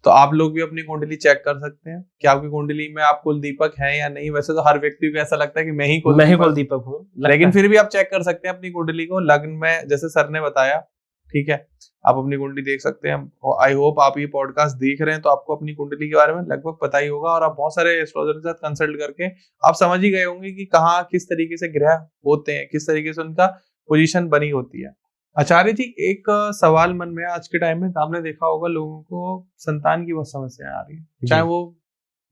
तो आप लोग भी अपनी कुंडली चेक कर सकते हैं कि आपकी कुंडली में आप कुलदीपक हैं या नहीं। वैसे तो हर व्यक्ति को ऐसा लगता है कि मैं ही कुलदीपक हूँ, लेकिन फिर भी आप चेक कर सकते हैं अपनी कुंडली को। लग्न में जैसे सर ने बताया, ठीक है, आप अपनी कुंडली देख सकते हैं। आई होप आप ये पॉडकास्ट देख रहे हैं तो आपको अपनी कुंडली के बारे में लगभग पता ही होगा, और आप बहुत सारे एस्ट्रोलॉजर के साथ कंसल्ट करके आप समझ ही गए होंगे कि कहाँ किस तरीके से ग्रह होते हैं, किस तरीके से उनका पोजीशन बनी होती है। आचार्य जी, एक सवाल मन में आज के टाइम में आपने देखा होगा, लोगों को संतान की बहुत समस्या आ रही है, चाहे वो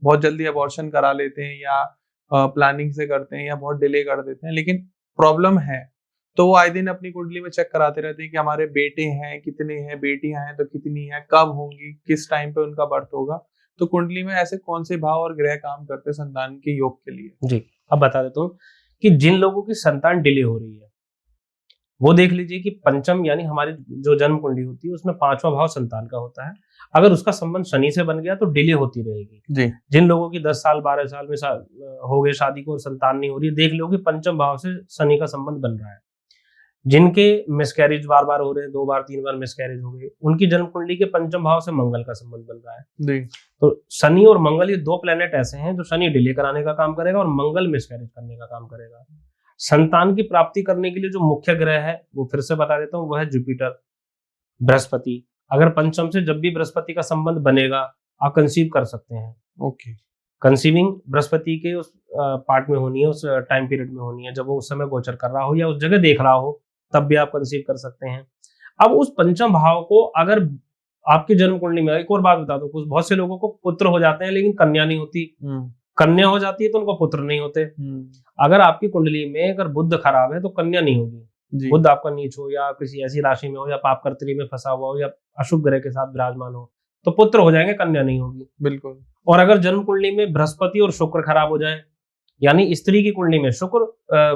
बहुत जल्दी अबॉर्शन करा लेते हैं या प्लानिंग से करते हैं या बहुत डिले कर देते हैं, लेकिन प्रॉब्लम है तो वो आए दिन अपनी कुंडली में चेक कराते रहते हैं कि हमारे बेटे हैं कितने हैं, बेटियां हैं तो कितनी हैं, कब होंगी, किस टाइम पे उनका बर्थ होगा। तो कुंडली में ऐसे कौन से भाव और ग्रह काम करते हैं संतान के योग के लिए? जी, अब बता देता हूँ कि जिन लोगों की संतान डिले हो रही है, वो देख लीजिए कि पंचम यानी हमारी जो जन्म कुंडली होती है उसमें 5वां भाव संतान का होता है। अगर उसका संबंध शनि से बन गया तो डिले होती रहेगी। जी। जिन लोगों की 10 साल 12 साल में हो गए शादी को और संतान नहीं हो रही, देख लो कि पंचम भाव से शनि का संबंध बन रहा है। जिनके मिसकैरेज बार बार हो रहे हैं, 2 बार 3 बार मिसकैरेज हो गए, उनकी जन्म कुंडली के पंचम भाव से मंगल का संबंध बन रहा है। जी। तो शनि और मंगल ये 2 प्लेनेट ऐसे हैं जो शनि डिले कराने का काम करेगा और मंगल मिसकैरेज करने का काम करेगा। संतान की प्राप्ति करने के लिए जो मुख्य ग्रह है वो फिर से बता देता हूँ, वो है जुपिटर, बृहस्पति। अगर पंचम से जब भी बृहस्पति का संबंध बनेगा आप कंसीव कर सकते हैं। ओके। कंसीविंग बृहस्पति के उस पार्ट में होनी है, उस टाइम पीरियड में होनी है जब वो उस समय गोचर कर रहा हो या उस जगह देख रहा हो, तब भी आप कंसीव कर सकते हैं। अब उस पंचम भाव को अगर आपकी जन्म कुंडली में, एक और बात बता दो, कुछ बहुत से लोगों को पुत्र हो जाते हैं लेकिन कन्या नहीं होती। कन्या हो जाती है तो उनको पुत्र नहीं होते। अगर आपकी कुंडली में अगर बुध खराब है तो कन्या नहीं होगी। बुध आपका नीच हो या किसी ऐसी राशि में हो या पापकर्त्री में फंसा हुआ हो या अशुभ ग्रह के साथ विराजमान हो तो पुत्र हो जाएंगे, कन्या नहीं होगी। बिल्कुल। और अगर जन्म कुंडली में बृहस्पति और शुक्र खराब हो जाए, यानी स्त्री की कुंडली में शुक्र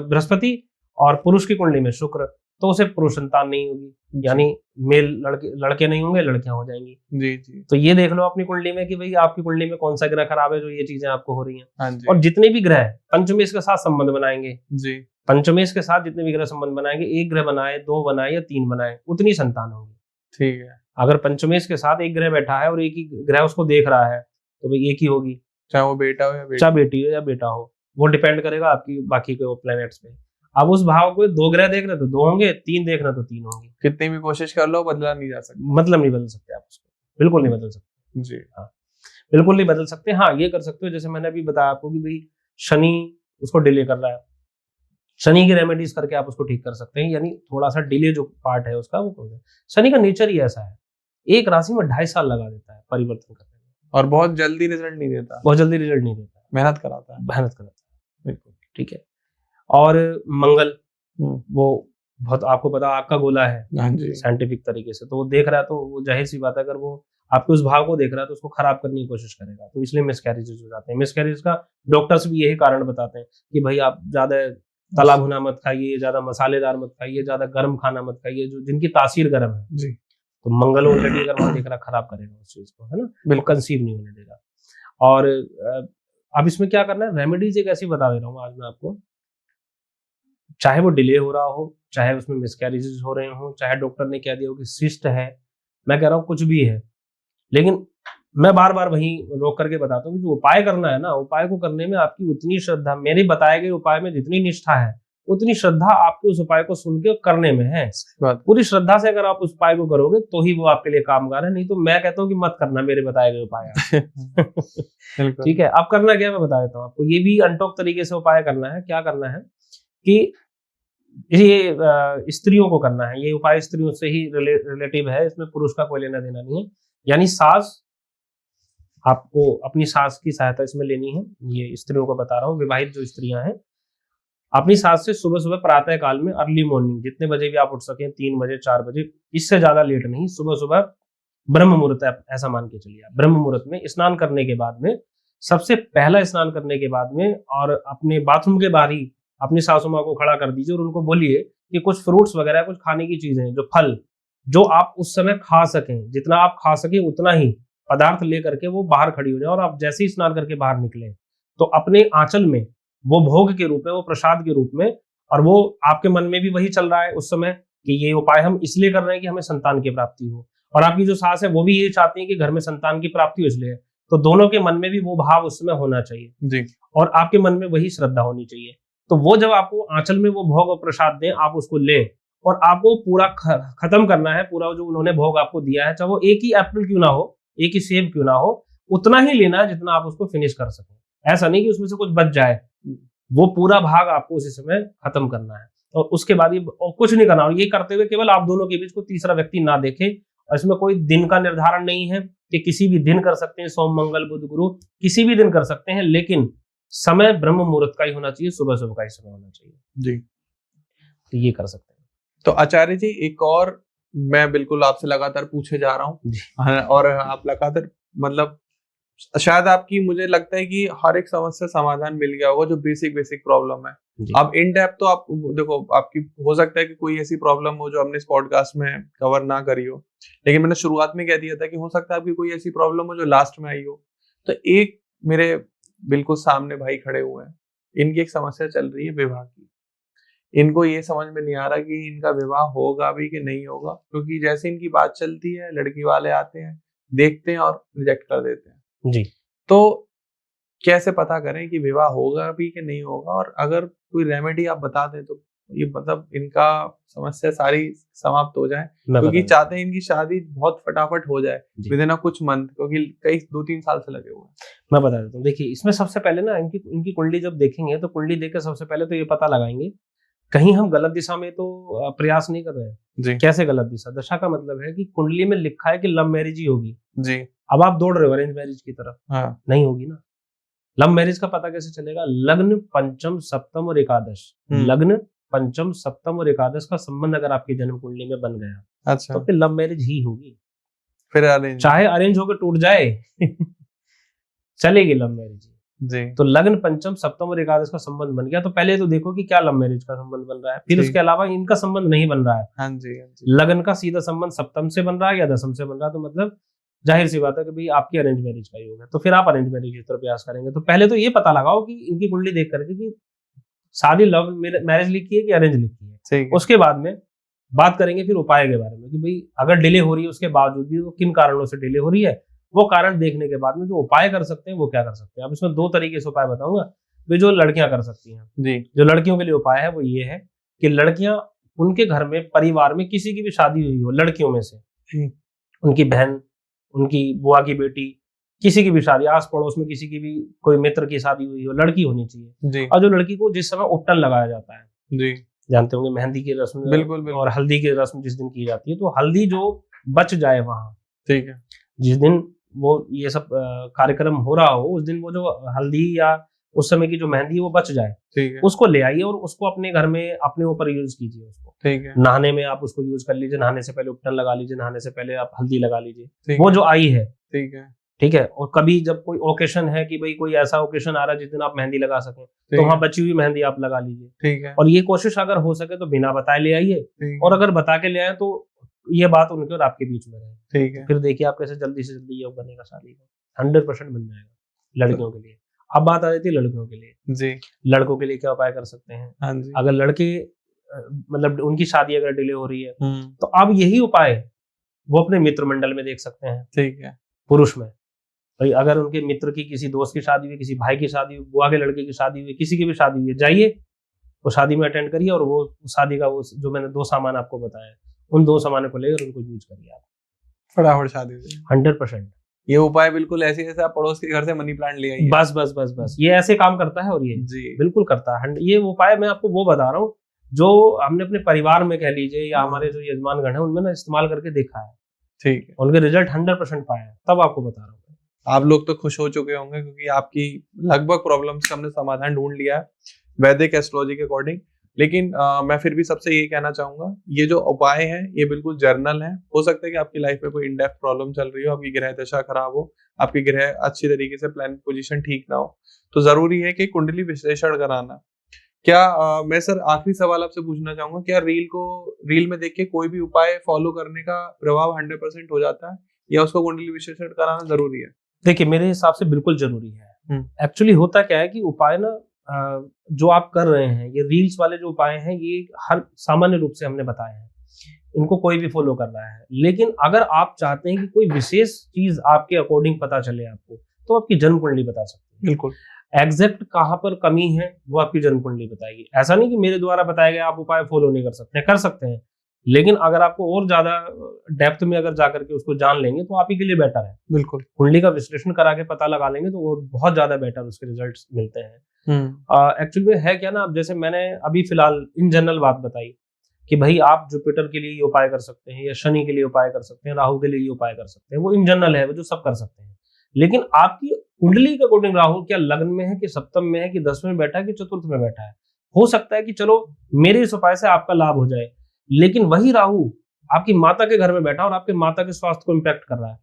बृहस्पति और पुरुष की कुंडली में शुक्र, तो उसे पुरुष संतान नहीं होगी, यानी मेल लड़के नहीं होंगे, लड़कियां हो जाएंगी। जी जी। तो ये देख लो अपनी कुंडली में कि भाई आपकी कुंडली में कौन सा ग्रह खराब है जो ये चीजें आपको हो रही हैं। हाँ जी। और जितने भी ग्रह पंचमेश के साथ संबंध बनाएंगे जी, पंचमेश के साथ जितने भी ग्रह संबंध बनाएंगे, एक ग्रह बनाए, 2 बनाए या 3 बनाए, उतनी संतान होगी। ठीक है। अगर पंचमेश के साथ एक ग्रह बैठा है और एक ही ग्रह उसको देख रहा है तो भाई एक ही होगी, चाहे वो बेटा हो या बेटी, चाहे बेटी हो या बेटा हो, वो डिपेंड करेगा आपकी बाकी के प्लैनेट्स पे। अब उस भाव को 2 ग्रह देख रहे तो 2 होंगे, 3 देख रहे तो 3 होंगे। कितनी भी कोशिश कर लो बदला नहीं जा सकता। मतलब नहीं बदल सकते आप उसको, बिल्कुल नहीं बदल सकते जी। हाँ, बिल्कुल नहीं बदल सकते। हाँ, ये कर सकते हो जैसे मैंने अभी बताया आपको कि भाई शनि उसको डिले कर रहा है, शनि की रेमेडीज करके आप उसको ठीक कर सकते हैं, यानी थोड़ा सा डिले जो पार्ट है उसका वो कर। शनि का नेचर ही ऐसा है, एक राशि में 2.5 साल लगा देता है परिवर्तन करने में, और बहुत जल्दी रिजल्ट नहीं देता, बहुत जल्दी रिजल्ट नहीं देता, मेहनत कराता है, मेहनत कराता है। बिल्कुल ठीक है। और मंगल वो बहुत आपको पता आग का गोला है साइंटिफिक तरीके से, तो वो देख रहा है तो वो जाहिर सी बात है अगर वो आपके उस भाव को देख रहा है तो उसको खराब करने की कोशिश करेगा, तो इसलिए मिसकैरेजेस हो जाते हैं। मिसकैरेज का डॉक्टर्स भी यही कारण बताते हैं कि भाई आप ज्यादा तला भुना मत खाइए, ज्यादा मसालेदार मत खाइए, ज्यादा गर्म खाना मत खाइए, जो जिनकी तासीर गर्म है जी। तो मंगल ऑलरेडी अगर वहां देख रहा खराब करेगा उस चीज को, है ना, बिल्कुल कंसीव नहीं होने देगा। और अब इसमें क्या करना है, रेमेडीज एक ऐसी बता दे रहा हूँ आज मैं आपको, चाहे वो डिले हो रहा हो, चाहे उसमें मिसकैरेजेस हो रहे हो, चाहे डॉक्टर ने कह दिया हो कि सिस्ट है, मैं कह रहा हूँ कुछ भी है, लेकिन मैं बार बार वही रोक करके बताता हूँ कि जो उपाय करना है ना, उपाय को करने में आपकी उतनी श्रद्धा, मेरे बताए गए उपाय में जितनी निष्ठा है उतनी श्रद्धा आपके उस उपाय को सुन के करने में है। पूरी श्रद्धा से अगर आप उस उपाय को करोगे तो ही वो आपके लिए कामगार है, नहीं तो मैं कहता हूँ कि मत करना मेरे बताए गए उपाय। ठीक है। अब करना क्या मैं बता देता हूँ आपको, ये भी अनटॉक तरीके से उपाय करना है। क्या करना है कि ये स्त्रियों को करना है, ये उपाय स्त्रियों से ही रिलेटिव है, इसमें पुरुष का कोई लेना देना नहीं है। यानी सास, आपको अपनी सास की सहायता इसमें लेनी है, ये स्त्रियों को बता रहा हूँ, विवाहित जो स्त्रियां हैं अपनी सास से सुबह सुबह प्रातः काल में अर्ली मॉर्निंग जितने बजे भी आप उठ सकें, 3 बजे 4 बजे, इससे ज्यादा लेट नहीं, सुबह सुबह ब्रह्म मुहूर्त है ऐसा मान के चलिए, ब्रह्म मुहूर्त में स्नान करने के बाद में, सबसे पहला स्नान करने के बाद में, और अपने बाथरूम के बाहर ही अपनी सासू माँ को खड़ा कर दीजिए और उनको बोलिए कि कुछ फ्रूट्स वगैरह, कुछ खाने की चीजें, जो फल जो आप उस समय खा सकें, जितना आप खा सकें उतना ही पदार्थ लेकर के वो बाहर खड़ी हो जाए, और आप जैसे ही स्नान करके बाहर निकले तो अपने आंचल में वो भोग के रूप में, वो प्रसाद के रूप में, और वो आपके मन में भी वही चल रहा है उस समय कि ये उपाय हम इसलिए कर रहे हैं कि हमें संतान की प्राप्ति हो, और आपकी जो सास है वो भी ये चाहती है कि घर में संतान की प्राप्ति हो, इसलिए तो दोनों के मन में भी वो भाव उस समय होना चाहिए जी, और आपके मन में वही श्रद्धा होनी चाहिए। तो वो जब आपको आंचल में वो भोग और प्रसाद दें, आप उसको लें और आपको पूरा खत्म करना है, पूरा जो उन्होंने भोग आपको दिया है, चाहे वो एक ही एप्पल क्यों ना हो, एक ही सेब क्यों ना हो, उतना ही लेना है जितना आप उसको फिनिश कर सकें। ऐसा नहीं कि उसमें से कुछ बच जाए, वो पूरा भाग आपको उसी समय खत्म करना है, और उसके बाद ये कुछ नहीं करना। और ये करते हुए केवल आप दोनों के बीच कोई तीसरा व्यक्ति ना देखे, और इसमें कोई दिन का निर्धारण नहीं है कि किसी भी दिन कर सकते हैं, सोम मंगल बुध गुरु किसी भी दिन कर सकते हैं, लेकिन समय ब्रह्म मुहूर्त का ही होना चाहिए, सुबह सुबह का ही समय होना चाहिए जी, तो ये कर सकते हैं। तो आचार्य जी एक और मैं बिल्कुल आपसे लगातार पूछे जा रहा हूँ, और आप लगातार मतलब शायद आपकी, मुझे लगता है कि हर एक समस्या समाधान मिल गया होगा, जो बेसिक प्रॉब्लम है जी। अब इन डेप्थ तो आप देखो, आपकी हो सकता है कि कोई ऐसी प्रॉब्लम हो जो हमने इस पॉडकास्ट में कवर ना करी हो, लेकिन मैंने शुरुआत में कह दिया था कि हो सकता है आपकी कोई ऐसी प्रॉब्लम हो जो लास्ट में आई हो। तो एक मेरे बिल्कुल सामने भाई खड़े हुए हैं, इनकी एक समस्या चल रही है विवाह की। इनको ये समझ में नहीं आ रहा कि इनका विवाह होगा भी कि नहीं होगा, क्योंकि जैसे इनकी बात चलती है, लड़की वाले आते हैं, देखते हैं और रिजेक्ट कर देते हैं। जी। तो कैसे पता करें कि विवाह होगा भी कि नहीं होगा, और अगर कोई रेमेडी आप बता दें तो ये मतलब इनका समस्या सारी समाप्त हो जाए, मैं क्योंकि बता चाहते हैं इनकी शादी बहुत फटाफट हो जाए जी। विदिन कुछ मंथ, क्योंकि कई 2-3 साल से लगे हुए हैं। मैं बता देता हूँ। देखिए, इसमें सबसे पहले ना इनकी इनकी कुंडली जब देखेंगे तो कुंडली देख के सबसे पहले तो ये पता लगाएंगे कहीं हम गलत दिशा में तो प्रयास नहीं कर रहे हैं। जी कैसे गलत दिशा? दशा का मतलब है कि कुंडली में लिखा है कि लव मैरिज ही होगी। जी। अब आप दौड़ रहे हो अरेंज मैरिज की तरफ, हाँ नहीं होगी ना। लव मैरिज का पता कैसे चलेगा? लग्न, पंचम, सप्तम और एकादश। लग्न, पंचम, सप्तम और एकादश का संबंध अगर आपकी जन्म कुंडली में बन गया अच्छा, तो फिर लव मैरिज ही होगी। फिर अरेंज चाहे अरेंज होकर टूट जाए चलेगी लव मैरिज। जी तो लग्न, पंचम, सप्तम और एकादश का संबंध बन गया तो पहले तो देखो कि क्या लव मैरिज का संबंध बन रहा है। फिर जी। उसके अलावा इनका संबंध नहीं बन रहा है, हाँ जी, हाँ जी। लगन का सीधा संबंध सप्तम से बन रहा है या दसम से बन रहा है, तो मतलब जाहिर सी बात है कि भाई आपकी अरेंज मैरिज का योग है, तो फिर आप अरेंज मैरिज की तरफ प्रयास करेंगे। तो पहले तो ये पता लगाओ कि इनकी कुंडली देख करके कि शादी लव मैरिज लिखी है कि अरेंज लिखी है। ठीक है। उसके बाद में बात करेंगे फिर उपाय के बारे में कि भाई अगर डिले हो रही है उसके बावजूद भी वो किन कारणों से डिले हो रही है, वो कारण देखने के बाद में जो उपाय कर सकते हैं वो क्या कर सकते हैं। अब इसमें 2 तरीके से उपाय बताऊंगा भाई जो लड़कियां कर सकती हैं। जी जो लड़कियों के लिए उपाय है वो ये है कि लड़कियां उनके घर में परिवार में किसी की भी शादी हुई हो, लड़कियों में से जी उनकी बहन, उनकी बुआ की बेटी, किसी की भी शादी, आस पड़ोस में किसी की भी कोई मित्र की शादी हुई हो, लड़की होनी चाहिए। जी और जो लड़की को जिस समय उपटन लगाया जाता है, जी। जानते होंगे मेहंदी की रस्म बिल्कुल बिल्कुल। और हल्दी की रस्म जिस दिन की जाती है, तो हल्दी जो बच जाए वहां, ठीक है। जिस दिन वो ये सब कार्यक्रम हो रहा हो, उस दिन वो जो हल्दी या उस समय की जो मेहंदी है वो बच जाए, ठीक है। उसको ले आइए और उसको अपने घर में अपने ऊपर यूज कीजिए। उसको ठीक है। नहाने में आप उसको यूज कर लीजिए, नहाने से पहले उपटन लगा लीजिए, नहाने से पहले आप हल्दी लगा लीजिए, ठीक वो है। जो आई है। ठीक है। ठीक है। और कभी जब कोई ओकेशन है कि भाई कोई ऐसा ओकेशन आ रहा है जिस दिन आप मेहंदी लगा सकें, तो ठीक वहां है। बची हुई मेहंदी आप लगा लीजिए। ठीक है। और ये कोशिश अगर हो सके तो बिना बताए ले आइए, ठीक और है। अगर बता के ले आए तो ये बात उनके और आपके बीच में रहे। ठीक है। फिर देखिए आप कैसे जल्दी से जल्दी योग बनेगा शादी का, 100% बन जाएगा लड़कियों के लिए। अब बात आ जाती है लड़कियों के लिए। जी लड़कों के लिए क्या उपाय कर सकते हैं? हाँ जी। अगर लड़के मतलब उनकी शादी अगर डिले हो रही है, हम्म। तो अब यही उपाय वो अपने मित्र मंडल में देख सकते हैं। ठीक है। पुरुष में भाई अगर उनके मित्र की किसी दोस्त की शादी हुई, किसी भाई की शादी हुई, बुआ के लड़के की शादी हुई, किसी की भी शादी हुई है, जाइए वो शादी में अटेंड करिए और वो शादी का वो जो मैंने 2 सामान आपको बताया, उन 2 सामानों को लेकर उनको यूज करिए आप, फटाफट शादी हो जाए। 100%। ये उपाय बिल्कुल ऐसे जैसे आप पड़ोस के घर से मनी प्लांट ले आइए। बस बस बस बस ये ऐसे काम करता है, और ये जी बिल्कुल करता है। ये उपाय मैं आपको वो बता रहा हूँ जो हमने अपने परिवार में कह लीजिए या हमारे जो यजमान गण है उनमें ना इस्तेमाल करके देखा है, ठीक है। उनके रिजल्ट 100% पाए हैं, तब आपको बता रहा हूँ। आप लोग तो खुश हो चुके होंगे क्योंकि आपकी लगभग प्रॉब्लम्स का हमने समाधान ढूंढ लिया है वैदिक एस्ट्रोलॉजी के अकॉर्डिंग। लेकिन मैं फिर भी सबसे यही कहना चाहूंगा, ये जो उपाय है ये बिल्कुल जर्नल है। हो सकता है कि आपकी लाइफ में कोई इन डेप्थ प्रॉब्लम चल रही हो, आपकी ग्रह दशा खराब हो, आपकी ग्रह अच्छी तरीके से प्लान पोजीशन ठीक ना हो, तो जरूरी है कि कुंडली विश्लेषण कराना। क्या मैं सर आखिरी सवाल आपसे पूछना चाहूंगा, क्या रील में देख के कोई भी उपाय फॉलो करने का प्रभाव 100% हो जाता है, या उसको कुंडली विश्लेषण कराना जरूरी है? देखिए मेरे हिसाब से बिल्कुल जरूरी है। एक्चुअली होता क्या है कि उपाय ना जो आप कर रहे हैं, ये रील्स वाले जो उपाय हैं ये हर सामान्य रूप से हमने बताए हैं, इनको कोई भी फॉलो कर रहा है। लेकिन अगर आप चाहते हैं कि कोई विशेष चीज आपके अकॉर्डिंग पता चले आपको, तो आपकी जन्म कुंडली बता सकती है। बिल्कुल। एग्जैक्ट कहाँ पर कमी है वो आपकी जन्म कुंडली बताएगी। ऐसा नहीं कि मेरे द्वारा बताया गया आप उपाय फॉलो नहीं कर सकते हैं, लेकिन अगर आपको और ज्यादा डेप्थ में अगर जाकर के उसको जान लेंगे तो आप ही के लिए बेटर है। बिल्कुल। कुंडली का विश्लेषण करा के पता लगा लेंगे तो वो बहुत ज्यादा बेटर उसके रिजल्ट्स मिलते हैं। एक्चुअली में है क्या ना, अब जैसे मैंने अभी फिलहाल इन जनरल बात बताई कि भाई आप जुपिटर के लिए ये उपाय कर सकते हैं, या शनि के लिए उपाय कर सकते हैं, राहु के लिए ये उपाय कर सकते हैं, वो इन जनरल है, वो जो सब कर सकते हैं। लेकिन आपकी कुंडली के अकॉर्डिंग राहु क्या लग्न में है कि सप्तम में है कि 10वें में बैठा है कि चतुर्थ में बैठा है, हो सकता है कि चलो मेरे इस उपाय से आपका लाभ हो जाए, लेकिन वही राहु आपकी माता के घर में बैठा और आपके माता के स्वास्थ्य को इम्पैक्ट कर रहा है।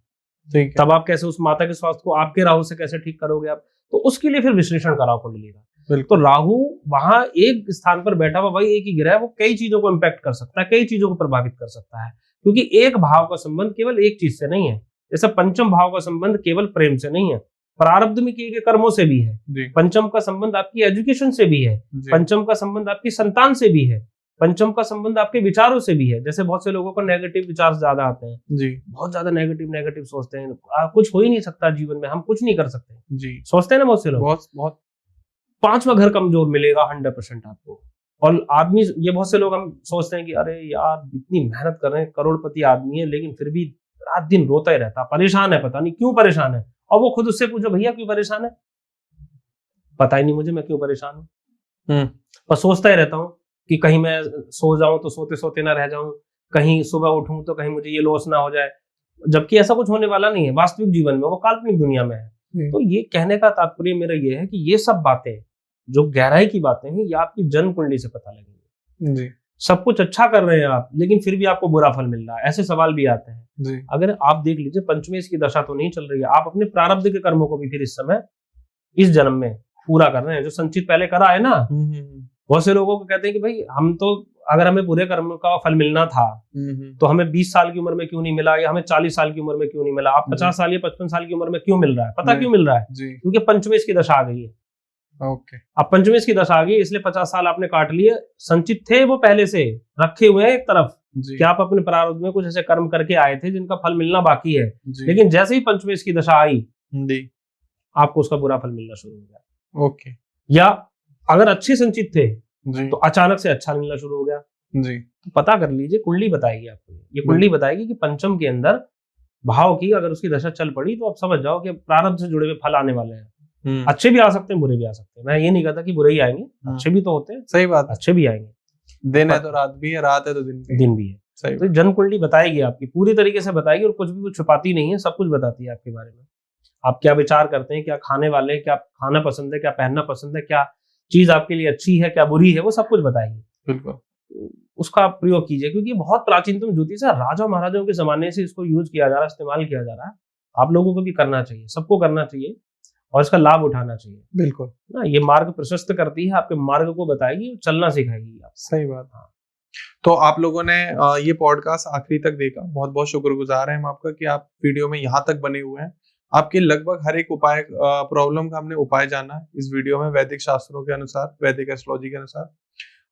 ठीक है। तब आप कैसे उस माता के स्वास्थ्य को आपके राहु से कैसे ठीक करोगे आप? तो उसके लिए फिर विश्लेषण कराओ कुंडली का। तो राहु वहां एक स्थान पर बैठा हुआ, वही एक ही ग्रह है, वो कई चीजों को इम्पैक्ट कर सकता है, कई चीजों को प्रभावित कर सकता है, क्योंकि एक भाव का संबंध केवल एक चीज से नहीं है। जैसे पंचम भाव का संबंध केवल प्रेम से नहीं है, प्रारब्ध में किए गए कर्मों से भी है। जी पंचम का संबंध आपकी एजुकेशन से भी है, जी पंचम का संबंध आपकी संतान से भी है, पंचम का संबंध आपके विचारों से भी है। जैसे बहुत से लोगों को नेगेटिव विचार ज्यादा आते हैं, जी बहुत ज्यादा नेगेटिव सोचते हैं, कुछ हो ही नहीं सकता जीवन में, हम कुछ नहीं कर सकते, जी सोचते हैं ना बहुत से लोग। बहुत बहुत पांचवा घर कमजोर मिलेगा 100% आपको। और आदमी, ये बहुत से लोग हम सोचते हैं कि अरे यार इतनी मेहनत कर रहे हैं, करोड़पति आदमी है, लेकिन फिर भी रात दिन रोता ही रहता, परेशान है, पता नहीं क्यों परेशान है। और वो खुद उससे पूछो, भैया क्यों परेशान है? पता ही नहीं मुझे, मैं क्यों परेशान हूँ। पर सोचता ही रहता हूँ कि कहीं मैं सो जाऊं तो सोते सोते ना रह जाऊं, कहीं सुबह उठूं तो कहीं मुझे ये लॉस ना हो जाए, जबकि ऐसा कुछ होने वाला नहीं है वास्तविक जीवन में, वो काल्पनिक दुनिया में है। तो ये कहने का तात्पर्य मेरा ये है कि ये सब बातें जो गहराई की बातें हैं, ये आपकी जन्म कुंडली से पता लगेंगी। जी सब कुछ अच्छा कर रहे हैं आप, लेकिन फिर भी आपको बुरा फल मिल रहा है, ऐसे सवाल भी आते हैं। जी अगर आप देख लीजिए, पंचमेश की दशा तो नहीं चल रही है, आप अपने प्रारब्ध के कर्मों को भी फिर इस समय, इस जन्म में पूरा कर रहे हैं, जो संचित पहले करा है ना। बहुत से लोगों को कहते हैं कि भाई हम तो, अगर हमें बुरे कर्म का फल मिलना था तो हमें 20 साल की उम्र में क्यों नहीं मिला, या हमें 40 साल की उम्र में क्यों नहीं मिला, आप 50 साल या 55 साल की उम्र में क्यों मिल रहा है? पता क्यों मिल रहा है? जी क्योंकि पंचमेश की दशा आ गई है। ओके अब पंचमेश की दशा आ गई, इसलिए 50 साल आपने काट लिए, संचित थे वो पहले से रखे हुए हैं एक तरफ, जी कि आप अपने प्रारब्ध में कुछ ऐसे कर्म करके आए थे जिनका फल मिलना बाकी है, जी लेकिन जैसे ही पंचमेश की दशा आई, जी आपको उसका बुरा फल मिलना शुरू हो गया। ओके या अगर अच्छे संचित थे जी तो अचानक से अच्छा मिलना शुरू हो गया। जी तो पता कर लीजिए, कुंडली बताएगी आपको, ये कुंडली बताएगी कि पंचम के अंदर भाव की अगर उसकी दशा चल पड़ी तो आप समझ जाओ कि प्रारब्ध से जुड़े हुए फल आने वाले हैं। अच्छे भी आ सकते हैं, बुरे भी आ सकते हैं, मैं ये नहीं कहता कि बुरे ही आएंगे, अच्छे भी तो होते हैं, सही बात है। अच्छे भी आएंगे। दिन है तो रात भी है, रात है तो दिन भी है। सही तो जन्म कुंडली बताएगी आपकी, पूरी तरीके से बताएगी, और कुछ भी कुछ छुपाती नहीं है, सब कुछ बताती है आपके बारे में। आप क्या विचार करते हैं, क्या खाने वाले हैं, क्या खाना पसंद है, क्या पहनना पसंद है, क्या चीज आपके लिए अच्छी है, क्या बुरी है, वो सब कुछ बताएगी। बिल्कुल उसका प्रयोग कीजिए, क्योंकि ये बहुत प्राचीनतम ज्योतिष है, राजा महाराजाओं के जमाने से इसको यूज किया जा रहा है, इस्तेमाल किया जा रहा है। आप लोगों को भी करना चाहिए, सबको करना चाहिए, और इसका लाभ उठाना चाहिए। बिल्कुल ना, ये मार्ग प्रशस्त करती है, आपके मार्ग को बताएगी, चलना सिखाएगी आप। सही बात। हाँ, तो आप लोगों ने ये पॉडकास्ट आखिरी तक देखा, बहुत बहुत शुक्रगुजार हैं हम आपका कि आप वीडियो में यहाँ तक बने हुए हैं। आपके लगभग हर एक उपाय, प्रॉब्लम का हमने उपाय जाना है इस वीडियो में, वैदिक शास्त्रों के अनुसार, वैदिक एस्ट्रोलॉजी के अनुसार।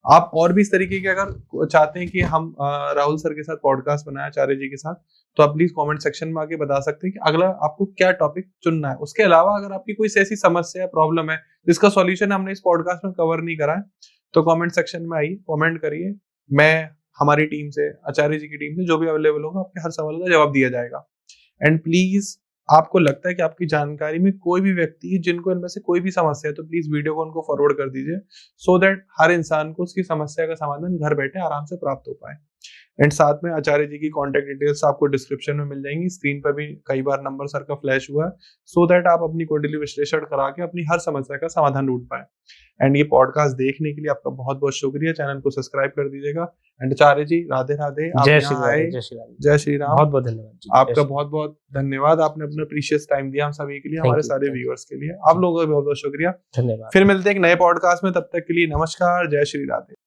आप और भी इस तरीके के अगर चाहते हैं कि हम राहुल सर के साथ पॉडकास्ट बनाए, आचार्य जी के साथ, तो आप प्लीज कमेंट सेक्शन में आके बता सकते हैं कि अगला आपको क्या टॉपिक चुनना है। उसके अलावा अगर आपकी कोई ऐसी समस्या, प्रॉब्लम है जिसका सॉल्यूशन हमने इस पॉडकास्ट में कवर नहीं करा है, तो कमेंट सेक्शन में आइए, कमेंट करिए। मैं, हमारी टीम से, आचार्य जी की टीम से जो भी अवेलेबल होगा, आपके हर सवाल का जवाब दिया जाएगा। एंड प्लीज, आपको लगता है कि आपकी जानकारी में कोई भी व्यक्ति जिनको इनमें से कोई भी समस्या है, तो प्लीज वीडियो को उनको फॉरवर्ड कर दीजिए, सो दैट हर इंसान को उसकी समस्या का समाधान घर बैठे आराम से प्राप्त हो पाए। एंड साथ में आचार्य जी की कॉन्टेक्ट डिटेल्स आपको डिस्क्रिप्शन में मिल जाएंगी, स्क्रीन पर भी कई बार नंबर सर का फ्लैश हुआ है, सो दैट आप अपनी कुंडली विश्लेषण करा के अपनी हर समस्या का समाधान ढूंढ पाए। एंड ये पॉडकास्ट देखने के लिए आपका बहुत बहुत शुक्रिया। चैनल को सब्सक्राइब कर दीजिएगा। एंड आचार्य जी, राधे राधे, आप जय यहाँ श्री आए। राम, जय श्री राम, जय श्री राम। बहुत बहुत धन्यवाद जी। आपका बहुत बहुत धन्यवाद, आपने अपना प्रीशियस टाइम दिया हम सभी के लिए, हमारे सारे व्यूअर्स के लिए। आप लोगों का बहुत बहुत शुक्रिया। धन्यवाद। फिर मिलते हैं एक नए पॉडकास्ट में, तब तक के लिए नमस्कार, जय श्री राधे।